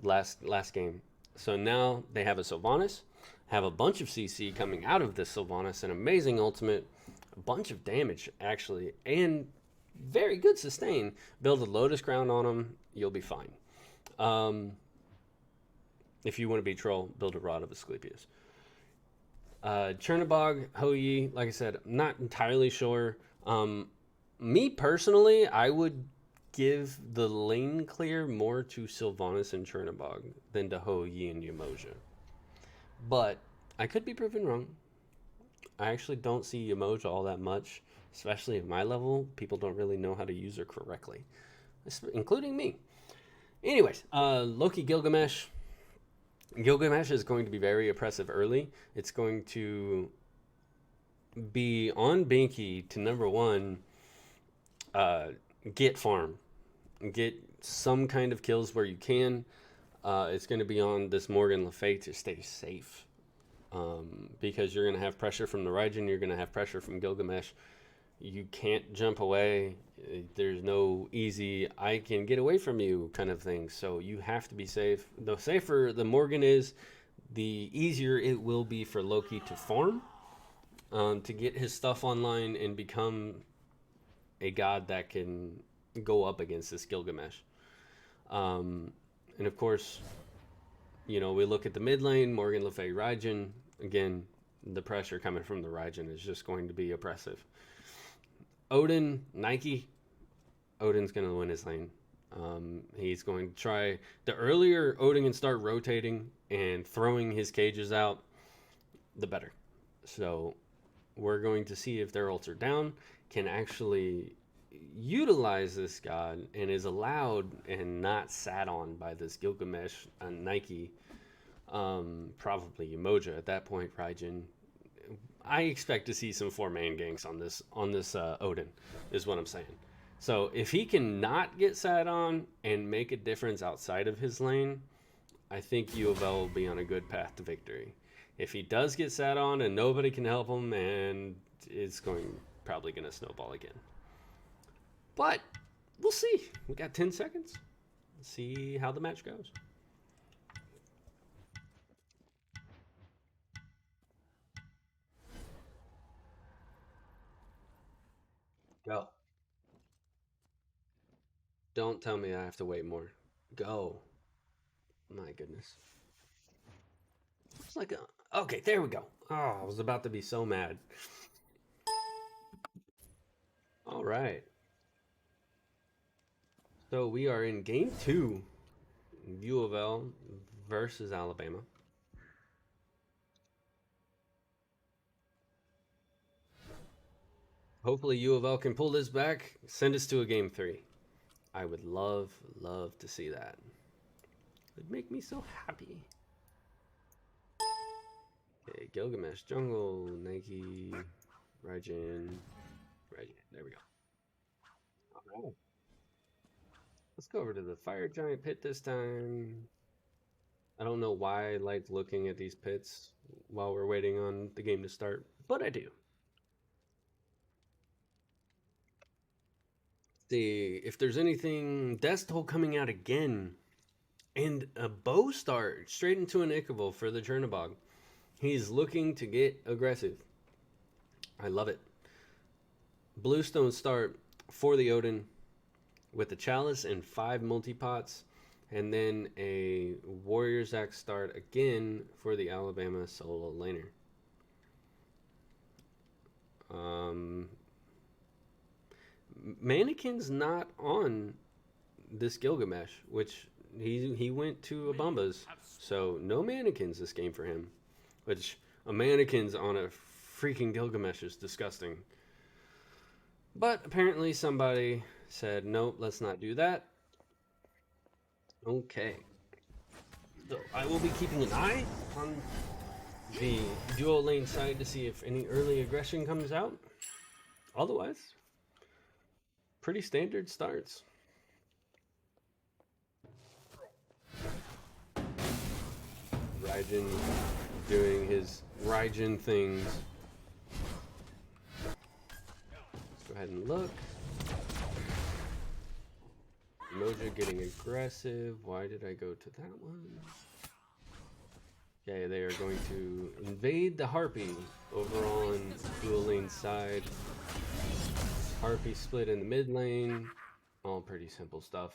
last game. So now they have a Sylvanas, have a bunch of CC coming out of this Sylvanas, an amazing ultimate, a bunch of damage actually, and very good sustain. Build a Lotus Crown on them, you'll be fine. If you want to be troll, build a Rod of Asclepius. Chernobog, Hou-Yi, like I said, I'm not entirely sure. Me personally, I would give the lane clear more to Sylvanas and Chernobog than to Hou-Yi and Yamoja. But I could be proven wrong. I actually don't see Yamoja all that much, especially at my level. People don't really know how to use her correctly, including me. Anyways, Loki Gilgamesh. Gilgamesh is going to be very oppressive early. It's going to be on Binky to number one, get farm. Get some kind of kills where you can. It's going to be on this Morgan Le Fay to stay safe. Because you're going to have pressure from the Raijin, you're going to have pressure from Gilgamesh. You can't jump away. There's no easy, I can get away from you kind of thing. So you have to be safe. The safer the Morgan is, the easier it will be for Loki to farm, to get his stuff online and become a god that can go up against this Gilgamesh. And of course, we look at the mid lane, Morgan Le Fay, Raijin. Again, the pressure coming from the Raijin is just going to be oppressive. Odin, Nike. Odin's going to win his lane. He's going to try. The earlier Odin can start rotating and throwing his cages out, the better. So we're going to see if their ults are down, can actually utilize this god, and is allowed and not sat on by this Gilgamesh and Nike. Probably Yamoja at that point, Raijin. I expect to see some 4-man ganks on this Odin, is what I'm saying. So if he can not get sat on and make a difference outside of his lane, I think U of L will be on a good path to victory. If he does get sat on and nobody can help him, and it's probably going to snowball again. But we'll see. We got 10 seconds. Let's see how the match goes. Go. Don't tell me I have to wait more. Go. My goodness. It's like okay, there we go. Oh, I was about to be so mad. All right. So we are in game 2. U of L versus Alabama. Hopefully U of L can pull this back, send us to a game 3. I would love to see that. It would make me so happy. Okay, Gilgamesh, Jungle, Nike, Raijin. There we go. All right. Let's go over to the Fire Giant pit this time. I don't know why I like looking at these pits while we're waiting on the game to start, but I do. See if there's anything. Destol coming out again, and a bow start straight into an Ichabod for the Chernobog. He's looking to get aggressive. I love it. Bluestone start for the Odin with the Chalice and 5 multi-pots, and then a Warrior's Axe start again for the Alabama solo laner. Mannequin's not on this Gilgamesh, which he went to a Bombas, so no mannequins this game for him. Which a mannequin's on a freaking Gilgamesh is disgusting. But apparently somebody said, nope, let's not do that. Okay. So I will be keeping an eye on the dual lane side to see if any early aggression comes out. Otherwise, pretty standard starts. Raijin doing his Raijin things. Let's go ahead and look. Moja getting aggressive. Why did I go to that one? Okay, they are going to invade the Harpy over on dual lane side. Harpy split in the mid lane. All pretty simple stuff.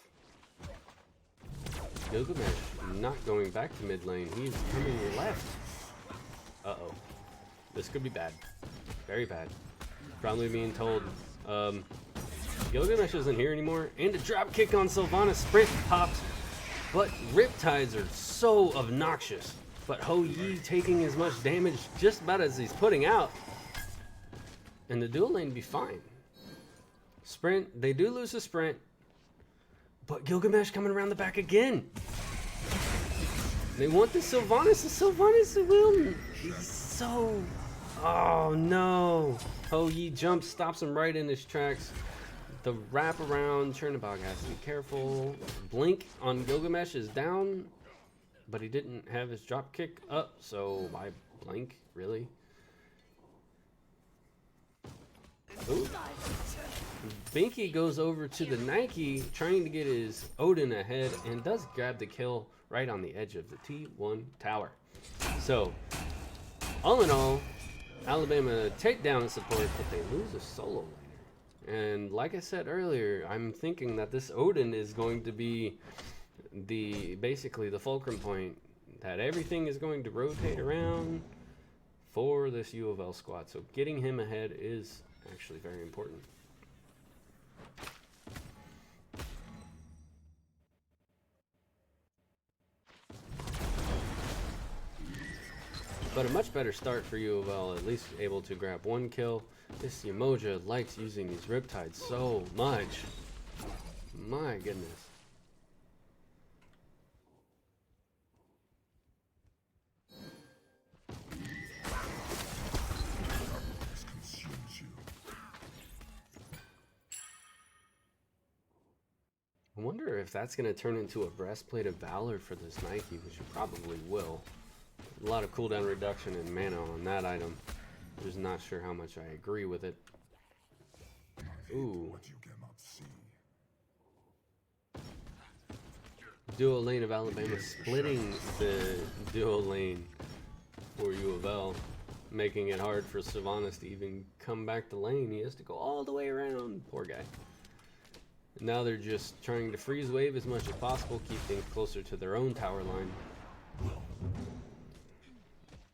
Gilgamesh not going back to mid lane. He's coming left. Uh-oh. This could be bad. Very bad. Probably being told, Gilgamesh isn't here anymore. And a drop kick on Sylvanas. Sprint popped. But Riptides are so obnoxious. But Ho Yi taking as much damage just about as he's putting out. And the dual lane be fine. Sprint, they do lose a sprint. But Gilgamesh coming around the back again. They want the Sylvanas. The Sylvanas will. He's so. Oh no. Ho Yi jumps, stops him right in his tracks. The wraparound Chernobog has to be careful. Blink on Gilgamesh is down. But he didn't have his drop kick up. So why blink? Really? Ooh. Binky goes over to the Nike, trying to get his Odin ahead, and does grab the kill right on the edge of the T1 tower. So, all in all, Alabama take down support, but they lose a solo laner. And like I said earlier, I'm thinking that this Odin is going to be basically the fulcrum point, that everything is going to rotate around for this U of L squad. So getting him ahead is actually very important. But a much better start for U of L, at least able to grab 1 kill. This Umoja likes using these Riptides so much. My goodness. I wonder if that's going to turn into a Breastplate of Valor for this Nike, which it probably will. A lot of cooldown reduction and mana on that item. Just not sure how much I agree with it. Ooh. Duo lane of Alabama splitting the duo lane for UofL, making it hard for Sylvanas to even come back to lane. He has to go all the way around. Poor guy. Now they're just trying to freeze wave as much as possible, keep things closer to their own tower line.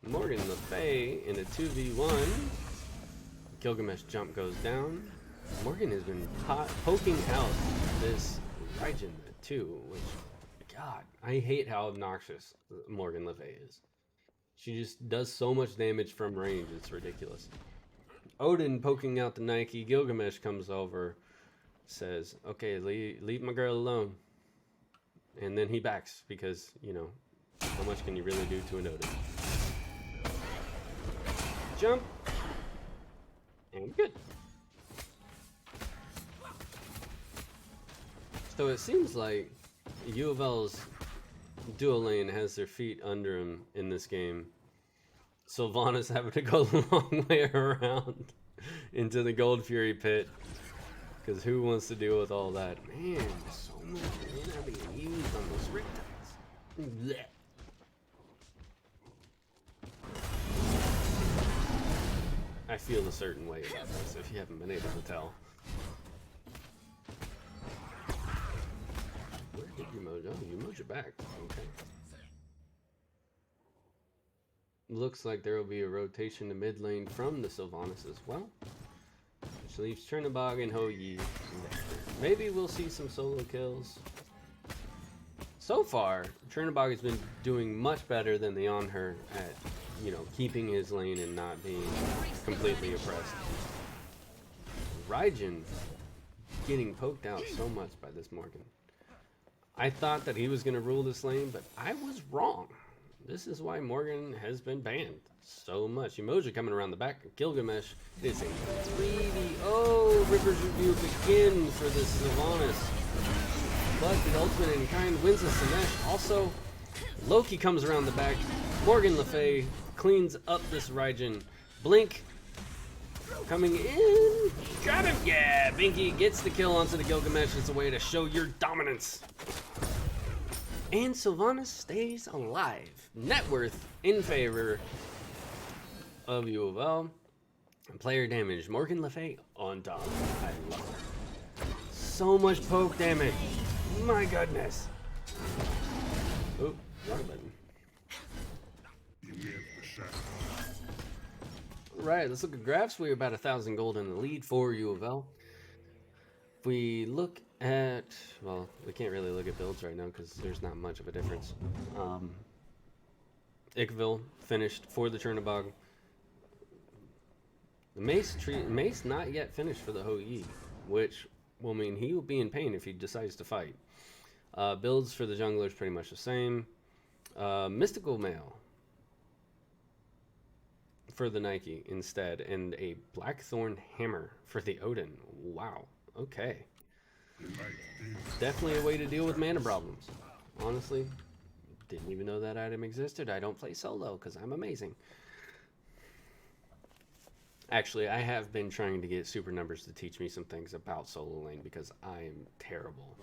Morgan Le Fay in a 2v1. Gilgamesh jump goes down. Morgan has been poking out this Raijin too, which, God, I hate how obnoxious Morgan Le Fay is. She just does so much damage from range, it's ridiculous. Odin poking out the Nike. Gilgamesh comes over, says, okay, leave my girl alone. And then he backs because, you know, how much can you really do to an Odin? Jump. And good. So it seems like UofL's duo lane has their feet under him in this game. Sylvanas having to go the long way around into the Gold Fury pit. Because who wants to deal with all that? Man, there's so much mana being used on those riptides. Blech. I feel a certain way about this, if you haven't been able to tell. Where did Umoja? Oh, Umoja back. Okay. Looks like there will be a rotation to mid lane from the Sylvanas as well. Which leaves Chernobog and Ho Yi there. Maybe we'll see some solo kills. So far, Chernobog has been doing much better than the On Her at, you know, keeping his lane and not being completely oppressed. Raijin getting poked out so much by this Morgan. I thought that he was going to rule this lane, but I was wrong. This is why Morgan has been banned so much. Umoja coming around the back. Gilgamesh is a 3v. Oh, Ripper's Rebuke again for this Sylvanas. But the ultimate in kind wins the Sinesh. Also, Loki comes around the back. Morgan Le Fay cleans up this Raijin. Blink coming in. Got him. Yeah, Binky gets the kill onto the Gilgamesh. It's a way to show your dominance. And Sylvanas stays alive. Net worth in favor of UofL. Player damage. Morgan Le Fay on top. I love it. So much poke damage. My goodness. Oh, wrong button. Alright, let's look at graphs. We're about 1,000 gold in the lead for UofL. If we look at, well, we can't really look at builds right now because there's not much of a difference. Ikville finished for the Chernobog. The Mace not yet finished for the Ho Yi, which will mean he will be in pain if he decides to fight. Builds for the jungler is pretty much the same. Mystical Mail for the Nike instead, and a Blackthorn Hammer for the Odin. Wow. Okay. Definitely a way to deal with mana problems. Honestly, didn't even know that item existed. I don't play solo because I'm amazing. Actually, I have been trying to get Super Numbers to teach me some things about solo lane because I am terrible.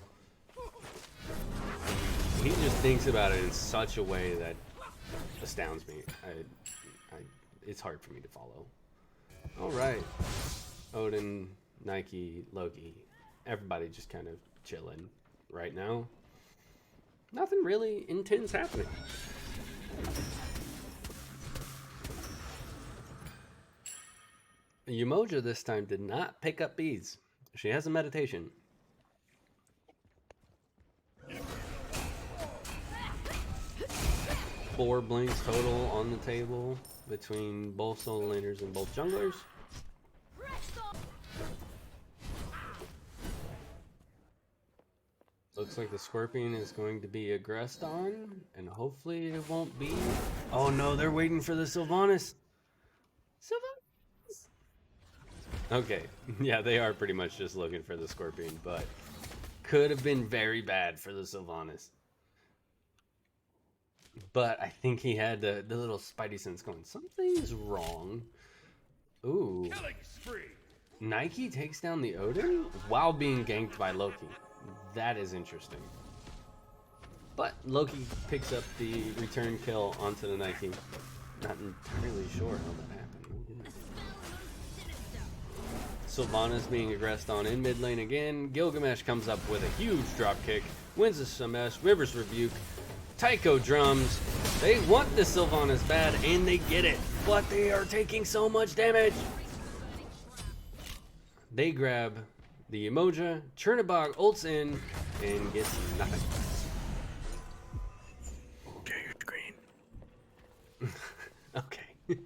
He just thinks about it in such a way that astounds me. It's hard for me to follow. All right, Odin, Nike, Loki, everybody just kind of chilling right now. Nothing really intense happening. Umoja this time did not pick up bees. She has a meditation. Four blinks total on the table between both solo laners and both junglers. Looks like the Scorpion is going to be aggressed on, and hopefully it won't be. Oh no, they're waiting for the Sylvanas. Sylvanas! Okay, yeah, they are pretty much just looking for the Scorpion, but could have been very bad for the Sylvanas. But I think he had the little spidey sense going, something's wrong. Ooh. Killing spree. Nike takes down the Odin while being ganked by Loki. That is interesting. But Loki picks up the return kill onto the Nike. Not entirely sure how that happened. Sylvanas being aggressed on in mid lane again. Gilgamesh comes up with a huge drop kick. Wins the Smash. River's Rebuke. Tycho drums. They want the Sylvanas bad, and they get it. But they are taking so much damage. They grab the Emoja. Chernobog ults in and gets nothing. Share your screen. Okay.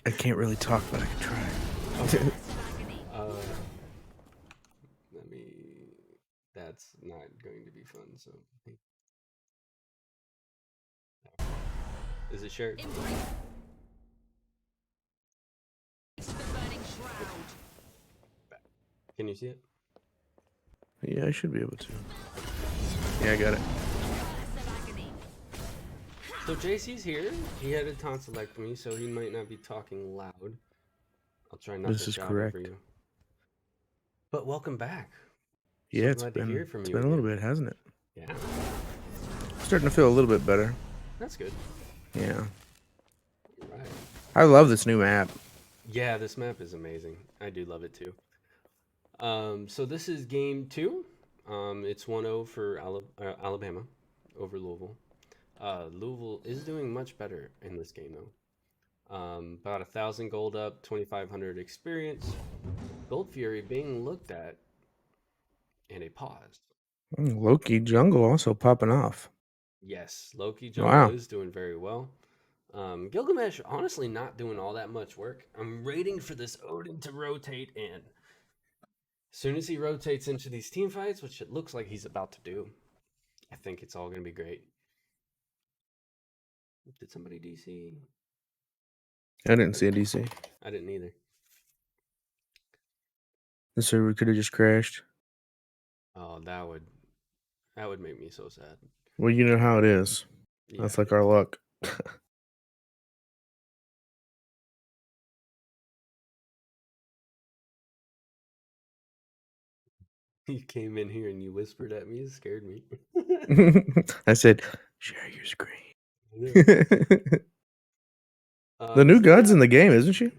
I can't really talk, but I can try. Okay. Let me. That's not going to be fun. So, is it shared? Can you see it? Yeah, I should be able to. Yeah, I got it. So JC's here. He had a tonsillectomy, so he might not be talking loud. I'll try not This to is shout correct. over you. But welcome back. Yeah, So it's glad to hear from you been a little again. bit, hasn't it? Yeah, Starting to feel a little bit better. that's good. Yeah. Right. I love this new map. Yeah, this map is amazing. I do love it too. So this is game 2. It's 1-0 for Alabama over Louisville. Louisville is doing much better in this game though. About 1,000 gold up, 2,500 experience. Gold Fury being looked at, and a pause. Loki jungle also popping off. Yes, Loki jungle Wow. is doing very well. Gilgamesh honestly not doing all that much work. I'm waiting for this Odin to rotate in. As soon as he rotates into these team fights, which it looks like he's about to do, I think it's all going to be great. Did somebody DC? I didn't see a DC. I didn't either. The server could have just crashed. Oh, that would make me so sad. Well, you know how it is. Yeah, That's like our luck. you came in here and you whispered at me. It scared me. I said, share your screen. The The new God's in the game, isn't she?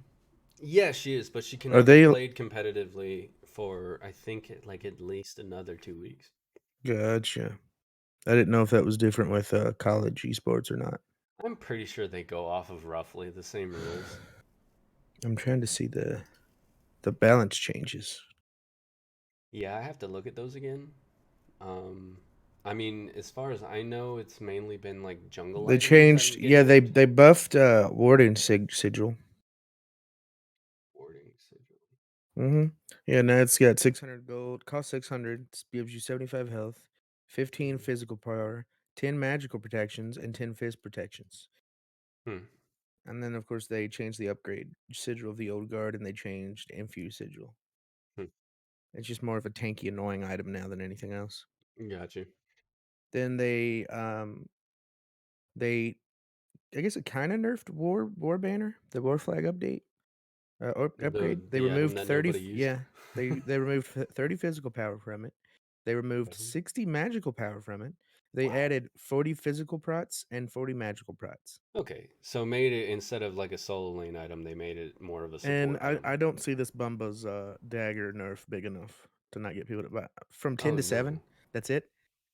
Yeah, she is, but she cannot they- be played competitively for I think like at least another 2 weeks. Gotcha. I didn't know if that was different with college esports or not. I'm pretty sure they go off of roughly the same rules. I'm trying to see the balance changes. Yeah, I have to look at those again. I mean, as far as I know, it's mainly been like jungle. They items that changed. get Yeah, they nerfed. buffed Warden sigil. Warding sigil. Mm-hmm. Yeah, now it's got 600 gold, cost 600, gives you 75 health, 15 physical power, 10 magical protections, and 10 fist protections. Hmm. And then, of course, they changed the upgrade sigil of the old guard, and they changed infuse sigil. Hmm. It's just more of a tanky, annoying item now than anything else. Got you. Then they I guess it kind of nerfed war banner, the war flag update. Upgrade. They The item removed that 30. nobody used. Yeah, they removed 30 physical power from it. They removed Okay. 60 magical power from it. They Wow. added 40 physical prots and 40 magical prots. Okay, so made it instead of like a solo lane item, they made it more of a support And item. I don't see this Bumba's dagger nerf big enough to not get people to buy. From 10 Oh, to 7, no. that's it.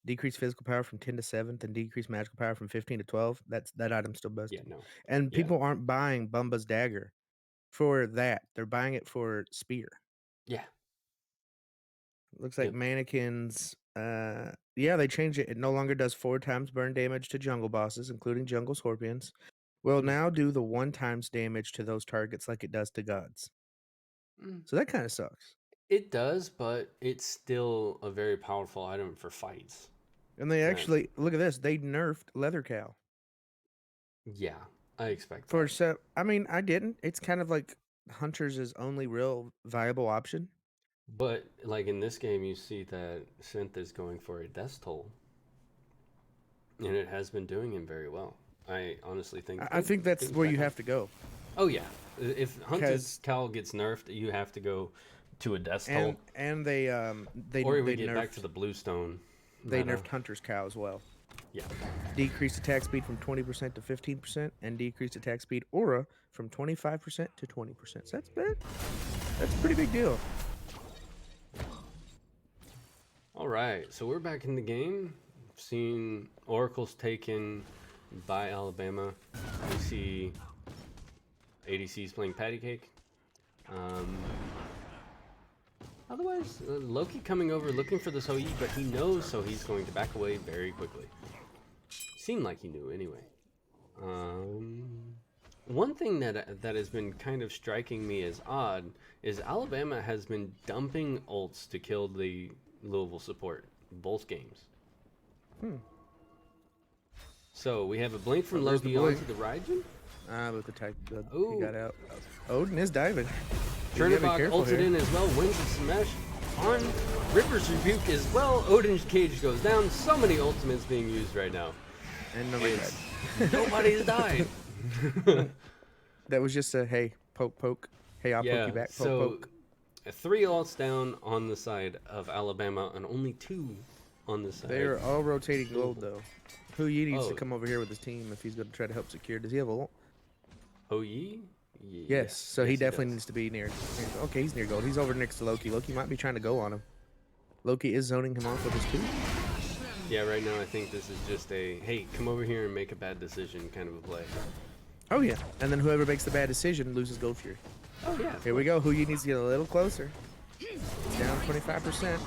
Decrease physical power from 10 to 7, then decrease magical power from 15 to 12. That item's still busted. Yeah, no. And Yeah. people aren't buying Bumba's dagger for that. They're buying it for spear. Yeah. Looks like Yep. mannequins. Yeah, they changed it. It no longer does 4 times burn damage to jungle bosses, including jungle scorpions. Will Hmm. now do the 1 times damage to those targets like it does to gods. Mm. So that kind of sucks. It does, but it's still a very powerful item for fights. And they actually look at this. They nerfed leather cow Yeah, I expect for that. so. I mean, I didn't. It's kind of like hunters' only real viable option. But like in this game, you see that Synth is going for a death toll, and it has been doing him very well. I honestly think. I think that's things where back you on. have to go. Oh yeah, if Hunter's Because Cowl gets nerfed, you have to go to a death toll, and they or we they get back to nerfed the Bluestone. they meta. nerfed Hunter's Cow as well. Yeah, Decreased attack speed from 20% to 15%, and decreased attack speed aura from 25% to 20%. So that's bad. That's a pretty big deal. all right, so we're back in the game. Seeing Oracle's taken by Alabama. We see ADC's playing patty cake. Otherwise, Loki coming over looking for this Hoi, but he knows, so he's going to back away very quickly. Seemed like he knew anyway. One thing that has been kind of striking me as odd is Alabama has been dumping ults to kill the Louisville support both games. So we have a blink from Where's the Loki blink? onto the Raijin. But the type he Ooh. got out. Odin is diving. You gotta be Chernobog careful ulted here. in as well, wins the smash on Ripper's Rebuke as well. Odin's cage goes down. So many ultimates being used right now. And nobody died. It's, nobody's died. That was just a hey, poke, poke. Hey, I'll poke you back. Poke, so poke. 3 ults down on the side of Alabama and only 2 on the side. They're all rotating gold though. Who needs to Oh. come over here with his team if he's going to try to help secure? Does he have a ult? Hoi? Yes. So he Yes, definitely does. needs to be near. Okay, he's near gold. He's over next to Loki. Loki might be trying to go on him. Loki is zoning him off with his 2. Yeah, right now I think this is just a, hey, come over here and make a bad decision kind of a play. Oh yeah. And then whoever makes the bad decision loses gold fury. Oh, yeah. Here we go. Who needs to get a little closer. It's down 25%.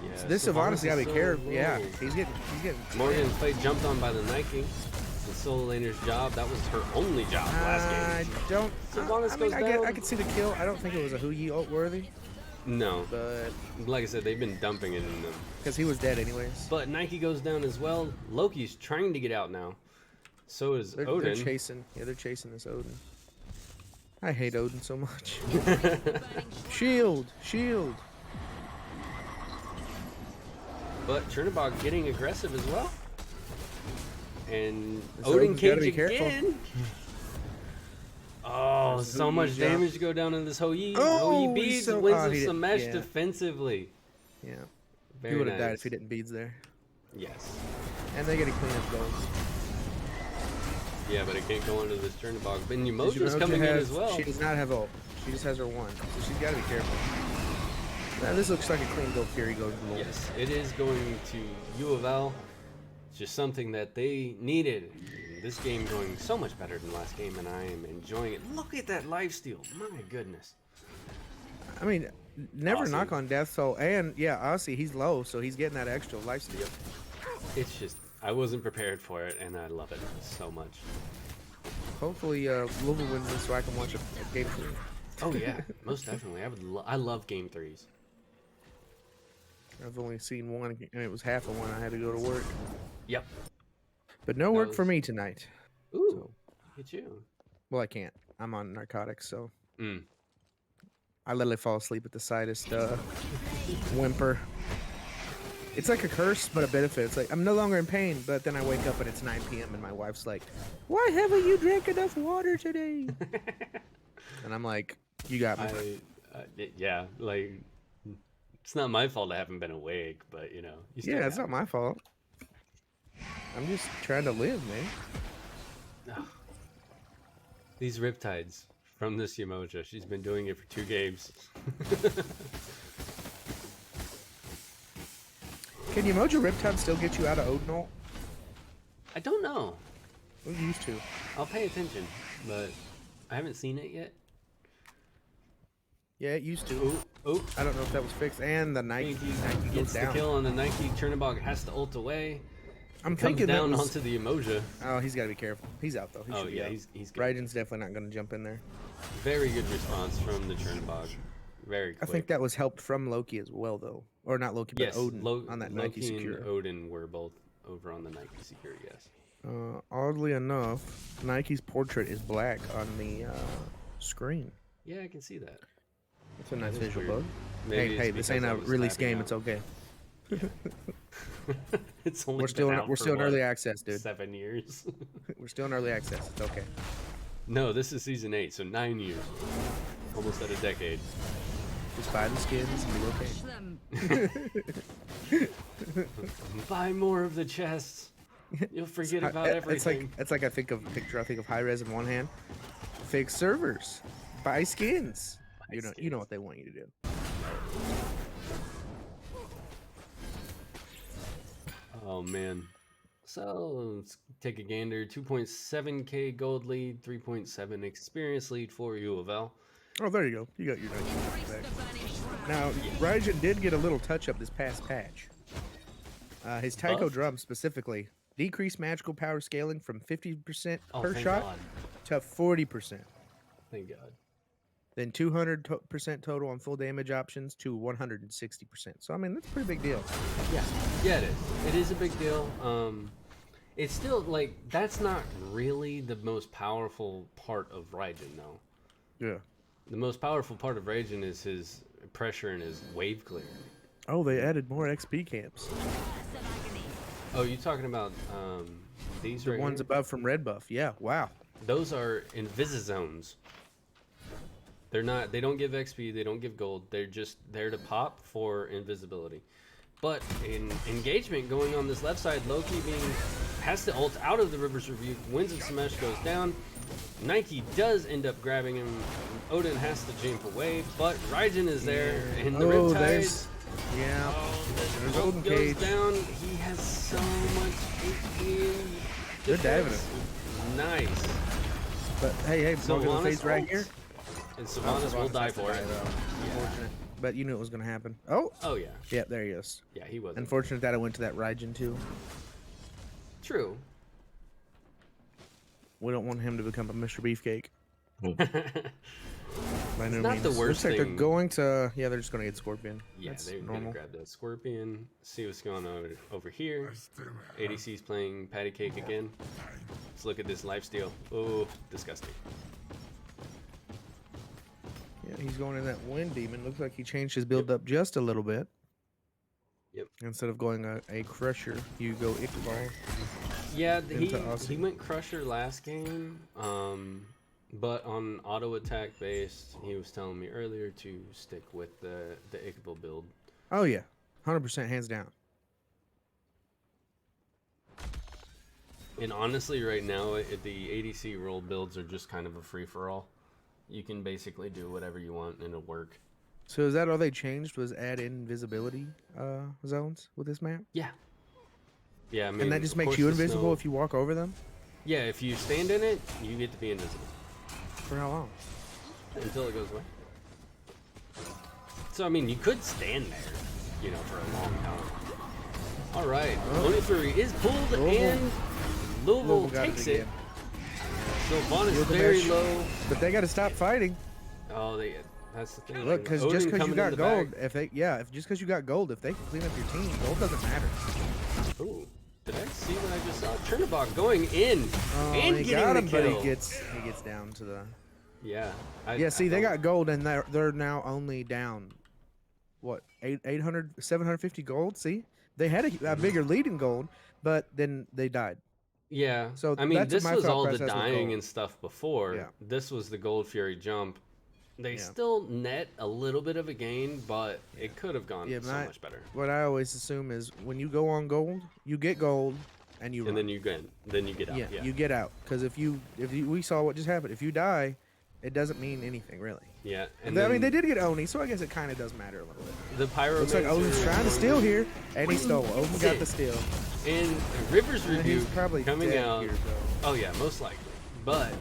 Yeah, So this Sylvanas honestly gotta is be so careful. Yeah, low. he's getting. Morgan's play jumped on by the Nike. The solo laner's job. That was her only job last I game. don't. Sylvanas I mean, goes I down. could see the kill. I don't think it was a Huyi ult worthy, No. but Like I said, they've been dumping it in them. because he was dead anyways. But Nike goes down as well. Loki's trying to get out now. So is They're Odin. chasing. Yeah, they're chasing this Odin. I hate Odin so much. Shield, shield. But Chernobog getting aggressive as well. And This Odin Odin's gotta cage be careful. again. Oh, There's so Hoi much jump. damage to go down in this Hoi. Oh, Hoi he's beads so- wins oh, the he did- smash yeah. defensively. Yeah, Very he would have nice. died if he didn't beads there. Yes. And they get to clean up gold. Yeah, but it can't go under this Chernobog. But Because Umoja's Umoja coming in has- as well. She does not have ult. She just has her 1, so she's got to be careful. Now, this looks like a clean gold fury goes gold. Yes, it is going to UofL. It's just something that they needed. This game going so much better than last game, and I am enjoying it. Look at that lifesteal. My goodness. I mean, never Aussie. knock on Death Soul, and yeah, Aussie, he's low, so he's getting that extra lifesteal. It's just, I wasn't prepared for it, and I love it so much. Hopefully, Louisville wins this so I can watch a game 3. Oh yeah, most definitely. I love game 3s. I've only seen one, and it was half of one. I had to go to work, Yep. but no work for was- me tonight. Ooh, So, look at you. well, I can't. I'm on narcotics, so Mm. I literally fall asleep at the slightest whimper. It's like a curse, but a benefit. It's like I'm no longer in pain, but then I wake up and it's 9 p.m. and my wife's like, "Why haven't you drank enough water today?" And I'm like, "You got me." Yeah, like, it's not my fault I haven't been awake, but you know. You still Yeah, it's have not my fault. I'm just trying to live, man. Ugh. These Riptides from this Umoja. She's been doing it for 2 games. Can Umoja Riptide still get you out of Odinol? I don't know. We used to. I'll pay attention, but I haven't seen it yet. Yeah, it used to. Ooh, ooh. I don't know if that was fixed. And the Nike Nike goes gets the down. kill on the Nike. Chernobog has to ult away. I'm Comes thinking that down was... onto the Umoja. Oh, he's got to be careful. He's out though. He Oh should be yeah, out. he's good. Raiden's definitely not going to jump in there. Very good response from the Chernobog. Very I quick. think that was helped from Loki as well, though. Or not Loki, but yes, Odin on that Nike Loki secure. and Odin were both over on the Nike secure. Yes. Oddly enough, Nike's portrait is black on the screen. Yeah, I can see that. It's a nice is visual weird. bug. Maybe Hey, it's this because ain't I a was release tapping game. out. It's okay. It's only We're still been out we're for, still in what, early access, dude. 7 years. We're still in early access. It's okay. No, this is season 8, so 9 years. Almost at a decade. Just buy the skins and be okay. Them. Buy more of the chests. You'll forget about everything. It's like I think of a picture. I think of high res in one hand, fake servers, buy skins. Buy You know skins. what they want you to do. Oh man. So let's take a gander. 2.7k gold lead, 3.7 experience lead for UofL. Oh, there you go. You got your nice Embrace back. the banished wrath. Now, Raijin did get a little touch up this past patch. His Taiko Buffed? drum specifically decreased magical power scaling from 50% Oh, per thank shot God. to 40%. Thank God. Then 200% total on full damage options to 160%. So I mean that's a pretty big deal. Yeah. Yeah, it is. It is a big deal. It's still like that's not really the most powerful part of Raijin though. Yeah. The most powerful part of Raijin is his pressure and his wave clear. Oh, they added more XP camps. Oh, you talking about these The right ones here? above from red buff. Yeah. Wow. Those are invisizones. They're not. They don't give XP. They don't give gold. They're just there to pop for invisibility. But in engagement, going on this left side, Loki has to ult out of the Rivers Rebuke. Winds of Smash goes down. Nike does end up grabbing him. Odin has to jump away, but Raijin is there, and the Oh, Riptide. there's yeah. There's Ult Golden goes Cage. down. He has so much HP. They're diving defense. Nice. But hey, Morgan Sylvanas Fade's right ult. here. And Sylvanas will Sylvanas die has to for it. die, though. Unfortunate. But you knew it was gonna happen. Oh, Oh yeah. yeah, there he is. Yeah, he was. Unfortunate that I went to that Raijin too. True. We don't want him to become a Mr. Beefcake. By no not means. the worst Looks like they're thing. going to. Yeah, they're just gonna get Scorpion. Yeah, That's they're normal. gonna grab that Scorpion. See what's going on over here. ADC's playing patty cake again. Let's look at this lifesteal. Oh, disgusting. Yeah, he's going in that Wind Demon. Looks like he changed his build up just a little bit. Yep. Instead of going a Crusher, you go Iqbal. Yeah, he Into Aussie. went Crusher last game. But on auto attack based, he was telling me earlier to stick with the Iqbal build. Oh yeah, 100% hands down. And honestly, right now, the ADC role builds are just kind of a free for all. You can basically do whatever you want and it'll work. So is that all they changed? Was add in invisibility zones with this map? Yeah. Yeah, I mean, And that just of makes course you the invisible snow- if you walk over them? Yeah, if you stand in it, you get to be invisible For how long? until it goes away. So I mean, you could stand there, you know, for a long time. All right, Oni Fury is pulled and Louisville got takes it it. So Vaughn is Look at very that low. But they got to stop fighting. Oh, that's the thing. Look, because Odin just because you coming in got the gold, back. if they just because you got gold, if they can clean up your team, gold doesn't matter. Ooh, did I see what I just saw? Chernobog going in Oh, and he getting got the him, but kill. he gets down to the. Yeah. Yeah, see, they don't- got gold, and they're now only down. What 800, 750 gold? See, they had a bigger lead in gold, but then they died. Yeah. So I mean, that's this my was thought all the process with dying gold. and stuff before. Yeah. This was the Gold Fury jump. They Yeah. still net a little bit of a gain, but it could have gone Yeah, so much better. What I always assume is when you go on gold, you get gold, and you run. And then you get out. yeah, Yeah. you get out because if you we saw what just happened. If you die, it doesn't mean anything really. Yeah. I And mean, then they did get Oni, so I guess it kind of does matter a little bit. the Pyro. Looks like Odin's trying to steal here, and he stole. Odin got the steal. And Rivers And Review he's probably coming dead out. here, though. Oh yeah, most likely. But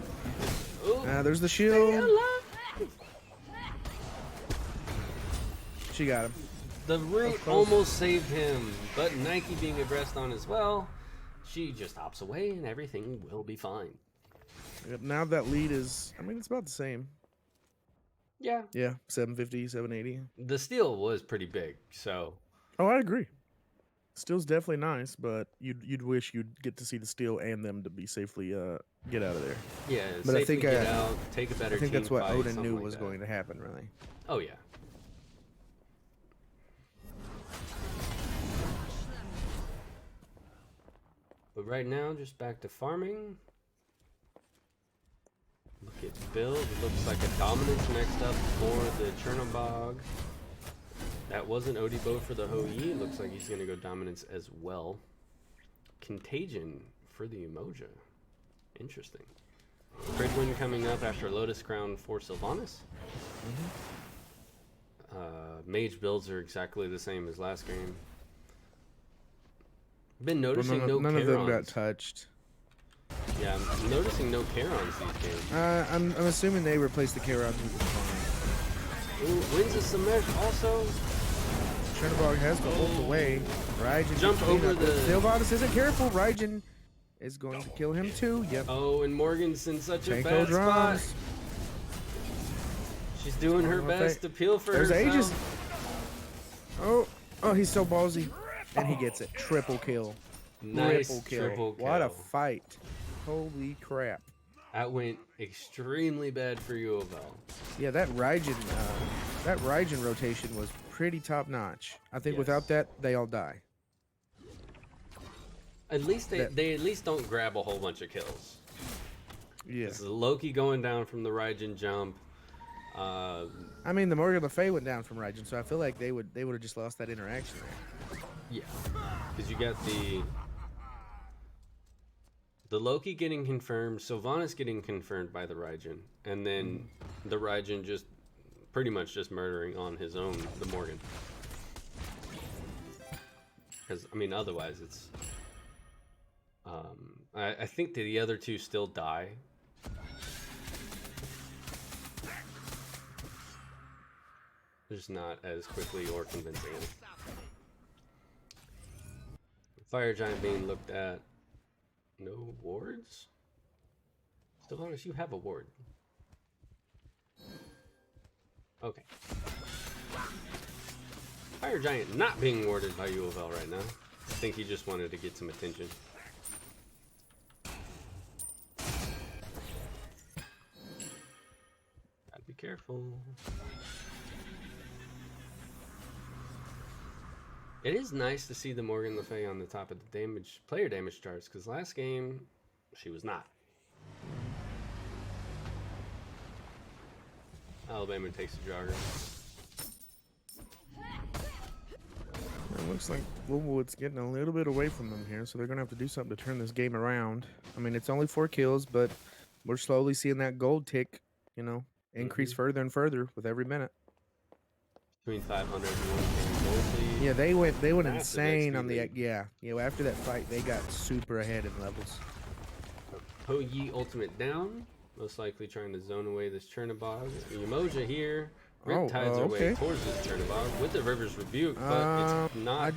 oh, There's the stay shield. alive. She got him. The root close. almost saved him, but Nike being aggressed on as well, she just hops away and everything will be fine. Yep, now that lead is, I mean, it's about the same. Yeah. Yeah, 750, 780. The steal was pretty big, so Oh, I agree. Steel's definitely nice, but you'd wish you'd get to see the Steel and them to be safely get out of there. Yeah, But I safely think get out, take a better I think team that's what fight, Odin something knew like was that. going to happen, really. Oh yeah. But right now, just back to farming. Look at build. It looks like a dominance next up for the Chernobog. That wasn't Odibo for the Hou Yi. Looks like he's going to go dominance as well. Contagion for the Umoja. Interesting. Cridwin coming up after Lotus Crown for Sylvanas. Mage builds are exactly the same as last game. Been noticing Well, none of them got Charons. touched. Yeah, I'm noticing no Charons these games. I'm assuming they replaced the Charon with the Fawn. Ooh, wins a Samesh also. Chernobog has to ult away. Raijin Jump over the- Sylvanas isn't careful. Raijin is going to kill him too. Yep. Oh, and Morgan's in such a Tanko bad drums. spot. She's doing her best to peel for There's herself. Aegis. Oh, he's so ballsy. And he gets it. Triple kill. Nice Triple kill. What a fight. Holy crap. That went extremely bad for UofL. Yeah, that Raijin rotation was pretty top notch. I think Yes. without that, they all die. At least they at least don't grab a whole bunch of kills. Yeah. This is Loki going down from the Raijin jump. I mean, the Morgan Le Fay went down from Raijin, so I feel like they would have just lost that interaction there. Yeah, because you got the Loki getting confirmed, Sylvanas getting confirmed by the Raijin, and then the Raijin just pretty much just murdering on his own the Morgan. Because I mean, otherwise it's. I think that the other two still die. Just not as quickly or convincingly. Fire Giant being looked at. No wards? Sylvanas, you have a ward. Okay. Fire Giant not being warded by UofL right now. I think he just wanted to get some attention. Gotta be careful. It is nice to see the Morgan Le Fay on the top of the player damage charts, because last game she was not. Alabama takes a jogger. It looks like Woolwood's getting a little bit away from them here, so they're going to have to do something to turn this game around. I mean, it's only 4 kills, but we're slowly seeing that gold tick, increase further and further with every minute. Between 500 and 1K gold lead. Yeah, they went Massive insane XP on the lead. after that fight, they got super ahead in levels. Hou Yi ultimate down. Most likely trying to zone away this Chernobog. Umoja here. Riptides are way towards this Chernobog with the River's Rebuke, but it's not.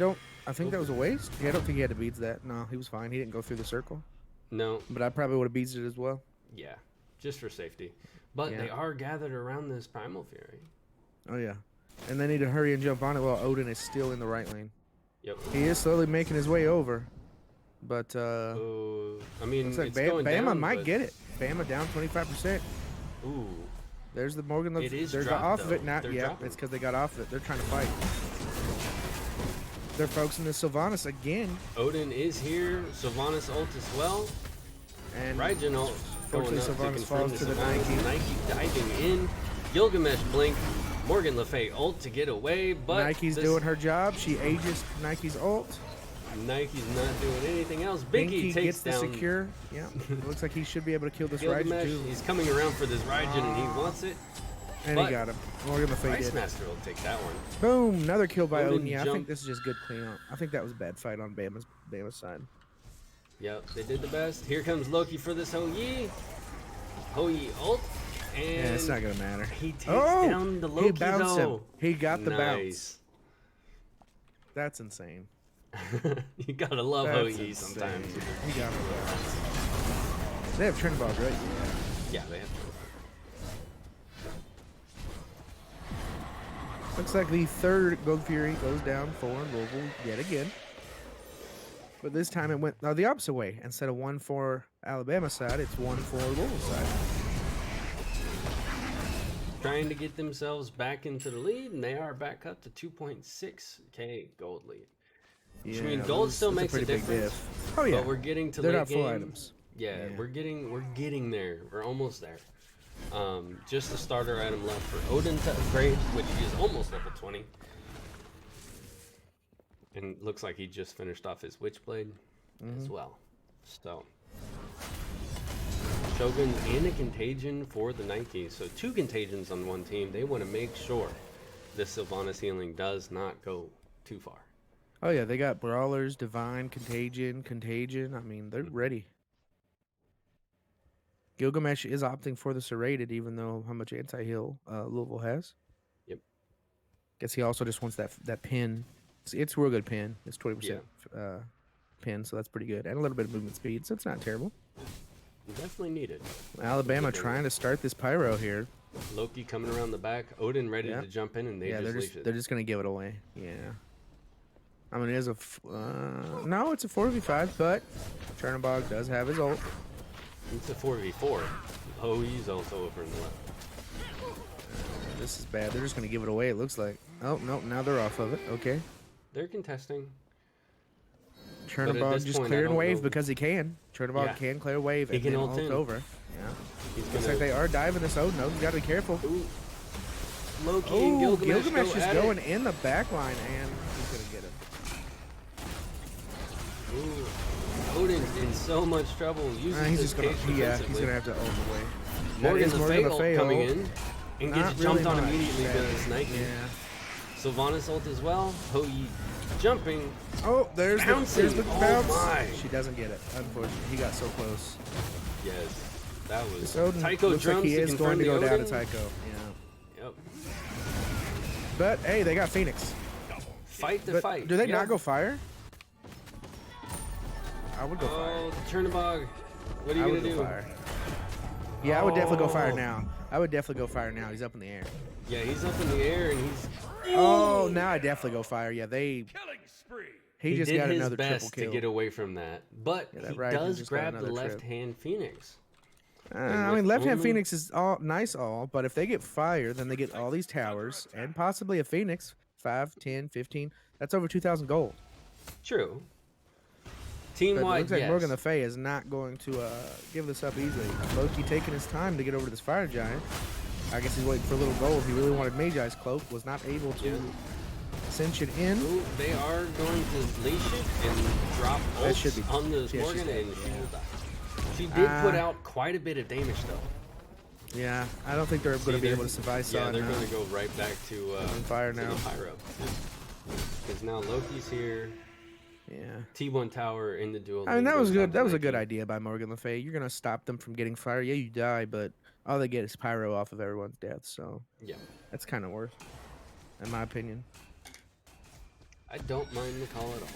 I think that was a waste. Yeah, I don't think he had to beat that. No, he was fine. He didn't go through the circle. No. But I probably would have beated it as well. Yeah, just for safety. But they are gathered around this Primal Fury. Oh, yeah. And they need to hurry and jump on it while Odin is still in the right lane. Yep. He is slowly making his way over. But, I mean, looks like it's going Bama down, might but... get it. Bama down 25%. Ooh. There's the Morgan. It is they're dropped, off of it though. now. They're Yeah, dropping. it's because they got off of it. They're trying to fight. They're focusing the Sylvanas again. Odin is here. Sylvanas ult as well. And Raijin ult going fortunately, up to Sylvanas confirm falls the to the Sylvanas. Nike diving in. Gilgamesh blink. Morgan Le Fay ult to get away, but Nike's doing her job. She ages Nike's ult. Nike's not doing anything else. Binky takes gets down the secure. Yeah, looks like he should be able to kill this Gilgamesh. Raijin too. He's coming around for this Raijin and he wants it. And but he got him. Morgan Le Fay Ice did. Master will take that one. Boom! Another kill by Odin Odin. Yeah, I jump. think this is just good cleanup. I think that was a bad fight on Bama's side. Yep, they did the best. Here comes Loki for this Hou Yi. Hou Yi ult. And Yeah, it's not gonna matter. he takes down the Loki he bounced though. him. He got the bounce. Nice. That's insane. You gotta love Hou That's Yi insane. sometimes. He got the bounce. They have Chernobog, right? Yeah, they have. Looks like the third Gold Fury goes down for Louisville yet again. But this time it went the opposite way. Instead of 1 for Alabama side, it's 1 for Louisville side. Trying to get themselves back into the lead, and they are back up to 2.6k gold lead. Which means gold still makes a difference. Oh yeah, but we're getting to they're late not full game. items. Yeah, we're getting there. We're almost there. Just the starter item left for Odin to upgrade, which he is almost level 20. And looks like he just finished off his Witchblade as well. So Shogun and a Contagion for the Nike. So 2 Contagions on one team. They want to make sure this Sylvanas healing does not go too far. Oh yeah, they got Brawlers, Divine, Contagion. I mean, they're ready. Gilgamesh is opting for the Serrated, even though how much anti-heal Louisville has. Yep. Guess he also just wants that pin. It's a real good pin. It's 20% pin, so that's pretty good. And a little bit of movement speed, so it's not terrible. You definitely need it. Alabama trying to start this pyro here. Loki coming around the back. Odin ready to jump in, and they just leash it. They're just going to give it away. Yeah. I mean, it is a... no, it's a 4v5, but Chernobog does have his ult. It's a 4v4. Oh, he's also over in the left. This is bad. They're just going to give it away, it looks like. Oh, no, now they're off of it. Okay. They're contesting. Chernobog just clearing wave because he can. Chernobog can clear wave and then ult over. Yeah. Looks like they are diving this Odin. You got to be careful. Ooh. Loki and Gilgamesh is going in the back line, and he's going to get him. Ooh. Odin's in so much trouble. He's just going to have to ult away. Morgan the Fae coming in and gets jumped on immediately with this Nike. Yeah. Sylvanas ult as well. Hou Yi jumping. Oh, there's the bounce. My. She doesn't get it, unfortunately. He got so close. Yes. That was Tycho looks drums like he is going to go down to Odin. Tycho. Yeah. Yep. But hey, they got Phoenix. Fight the fight. Do they not go fire? I would go fire. Oh, Chernobog. What are you going to do? Fire. Yeah, I would definitely go fire now. I would definitely go fire now. He's up in the air. Yeah, he's up in the air and he's... Oh, now I definitely go fire. Yeah, they... Killing spree. He just did got his another best triple kill. to get away from that. But he does grab the left-hand Phoenix. I mean, left-hand Phoenix is all nice, but if they get fire, then they get all these towers and possibly a Phoenix. 5, 10, 15. That's over 2,000 gold. True. Team-wide, looks like Morgan the Fae is not going to give this up easily. Loki taking his time to get over to this fire giant. I guess he's waiting for a little gold. He really wanted Magi's cloak. Was not able to cinch it in. Ooh, they are going to leash it and drop ults on this Morgan, and she will die. She did put out quite a bit of damage, though. Yeah, I don't think they're going to be able to survive. Yeah, they're going to go right back to fire now. The pyro. Because now Loki's here. Yeah. T1 tower in the duel. I mean, that was good. That was a good idea by Morgan Le Fay. You're gonna stop them from getting fire. Yeah, you die, but all they get is pyro off of everyone's death. So yeah, that's kind of worth, in my opinion. I don't mind the call at all.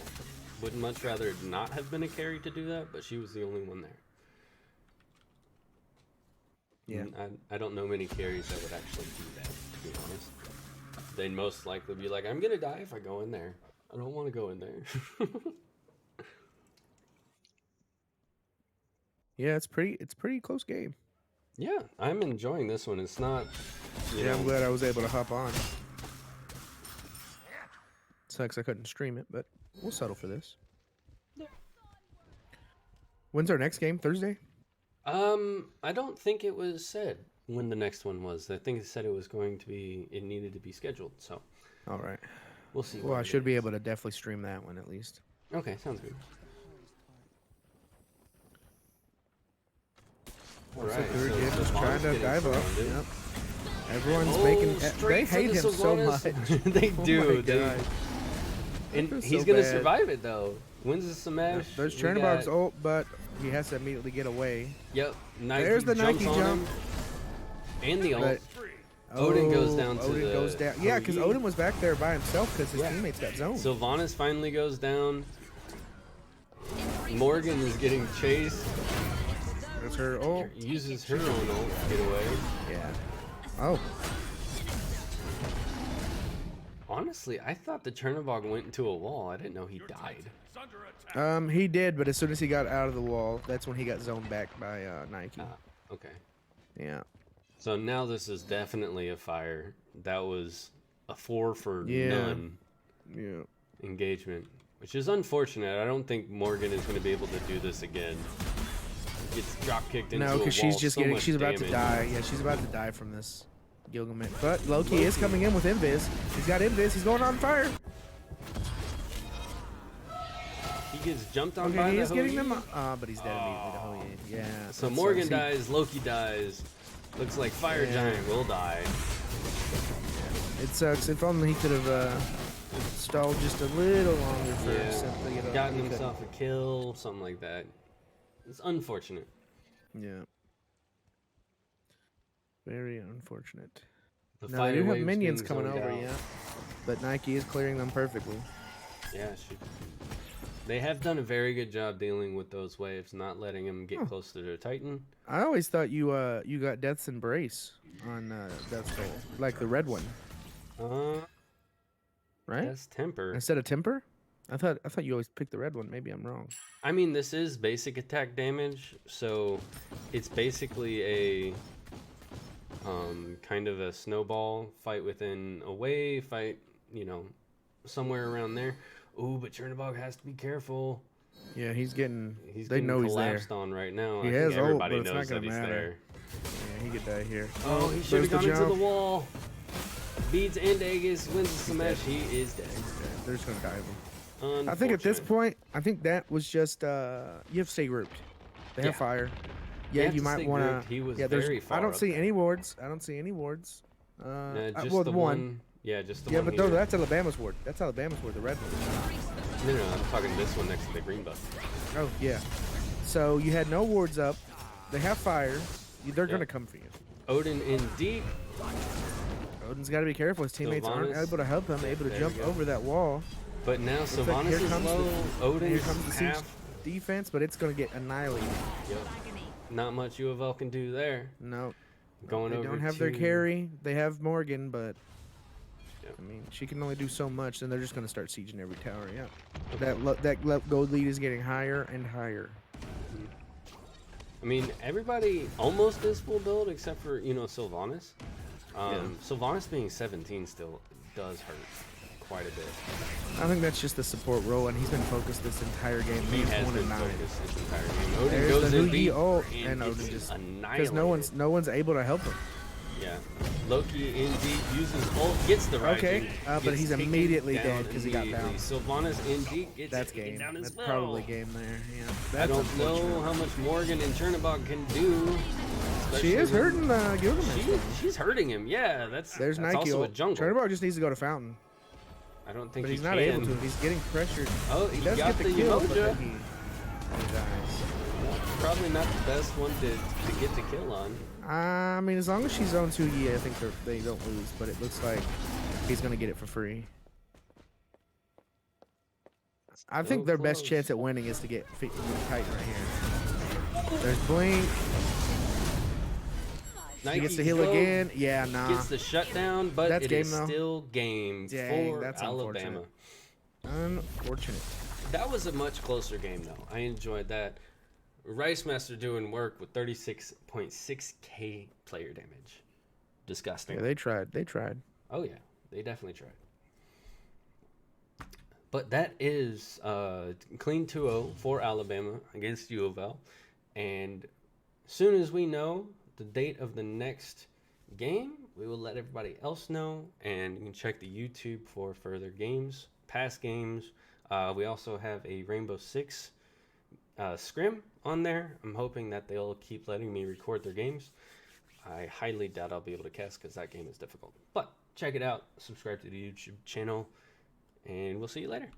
Would much rather not have been a carry to do that, but she was the only one there. Yeah. I don't know many carries that would actually do that, to be honest. They'd most likely be like, I'm gonna die if I go in there. I don't want to go in there. Yeah, it's pretty close game. Yeah, I'm enjoying this one. It's not. Yeah, I'm glad I was able to hop on. Sucks I couldn't stream it, but we'll settle for this. Yeah. When's our next game? Thursday? I don't think it was said when the next one was. I think it said it was going to be. It needed to be scheduled. So. All right. We'll see. Well, I should be able to definitely stream that one at least. Okay, sounds good. All right, so just trying to dive up. Yep. Everyone's making. They hate him so much. They do. And he's gonna bad. survive it though. Wins the smash. There's Chernobog's ult, but he has to immediately get away. Yep. Nike There's the Nike jump. And the ult. Odin goes down to Odin goes down. Yeah, because Odin was back there by himself because his teammates got zoned. Sylvanas finally goes down. Morgan is getting chased. That's her ult. Uses her own ult to get away. Yeah. Oh. Honestly, I thought the Chernobog went into a wall. I didn't know he died. It's under attack. He did, but as soon as he got out of the wall, that's when he got zoned back by Nike. Okay. Yeah. So now this is definitely a fire. That was a 4 for Yeah. none Yeah. engagement, which is unfortunate. I don't think Morgan is going to be able to do this again. Gets drop kicked into No, a because wall. she's just so getting. much She's about to damage. die. Yeah, she's about to die from this Gilgamesh. But Loki is coming in with Invis. He's got Invis. He's going on fire. He gets jumped on by Okay, he the is getting Hoyi. them. But he's dead immediately to Hoyi. Yeah. So that Morgan sucks. He- dies, Loki dies. Looks like Fire Yeah. Giant will die. It sucks. If only he could have stalled just a little longer for Yeah, simply gotten himself a kill, something like that. It's unfortunate. Yeah. Very unfortunate. The No, fire they do have waves minions being coming zoned over, out. yeah. But Nike is clearing them perfectly. Yeah, they have done a very good job dealing with those waves, not letting him get close to their Titan. I always thought you got Death's Embrace on Death's Goal, like the red one, right? That's temper. Instead of Temper. I thought you always picked the red one. Maybe I'm wrong. I mean, this is basic attack damage, so it's basically a kind of a snowball fight within a wave fight, somewhere around there. Ooh, but Chernobog has to be careful. Yeah, he's getting. He's they getting know he's there. collapsed on right now. He I has think ult, everybody but it's not knows that gonna he's matter. there. Yeah, he could die here. Oh, he there's should have gone into the jump. wall. Beads and Aegis wins the smash. He is dead. They're just gonna die of him. I think at this Unfortunate. point, I think that was just you have to stay grouped. They have Yeah. fire. You Yeah, have you to might stay want grouped. to. He was Yeah, very I far don't up see there. any wards. I don't see any wards. Just Well, the one. Yeah, just the Yeah, one but here. no, that's Alabama's ward. That's Alabama's ward, the red one. No, I'm talking this one next to the green buff. Oh, yeah. So you had no wards up. They have fire. They're going to Yep. come for you. Odin in deep. Odin's got to be careful. His teammates aren't Sylvanas. able to help him, able to There jump we go. over that wall. But now like Sylvanas here is comes low. Here Odin's comes the siege half. defense, but it's going to get annihilated. Yep. Not much UofL can do there. No. Going They over don't have to... their carry. They have Morgan, but Yep. I mean, she can only do so much, and they're just going to start sieging every tower. Yeah. That gold lead is getting higher and higher. I mean, everybody almost is full build except for, Sylvanas. Sylvanas being 17 still does hurt quite a bit. I think that's just the support role, and he's been focused this entire game. He He's has 1 been and 9. focused this entire game. Odin There's goes the in Hui deep ult, and and Odin gets just annihilated. because no one's able to help him. Yeah. Loki in deep uses ult, gets the right. Okay, but he's immediately dead 'cause he got immediately. bounced. Sylvanas in deep gets That's taken game. down as That's well. probably game there. Yeah. I That's don't know unfortunate. how much Morgan and Chernobog can do. She is especially when- hurting Gilgamesh. She's hurting him. Yeah, that's There's that's Nike also a ult. jungle. Chernobog just needs to go to Fountain, I don't think but he he's not can. able to. He's getting pressured. Oh, He he does got get the the kill, but Umoja. then he dies. Probably not the best one to get the kill on. I mean, as long as she's on 2E, I think they don't lose, but it looks like he's going to get it for free. I think their best close. chance at winning is to get Titan right here. There's Blink. He gets to Nike's heal go, again. Yeah, nah. Gets the shutdown, but That's it game, is though. still game Dang, for that's Alabama. Unfortunate. That was a much closer game, though. I enjoyed that. Rice Master doing work with 36.6k player damage. Disgusting. Yeah, they tried. They tried. Oh, yeah. They definitely tried. But that is clean 2-0 for Alabama against UofL. And as soon as we know the date of the next game, we will let everybody else know. And you can check the YouTube for further games, past games. We also have a Rainbow Six scrim on there. I'm hoping that they'll keep letting me record their games. I highly doubt I'll be able to cast because that game is difficult. But check it out. Subscribe to the YouTube channel. And we'll see you later.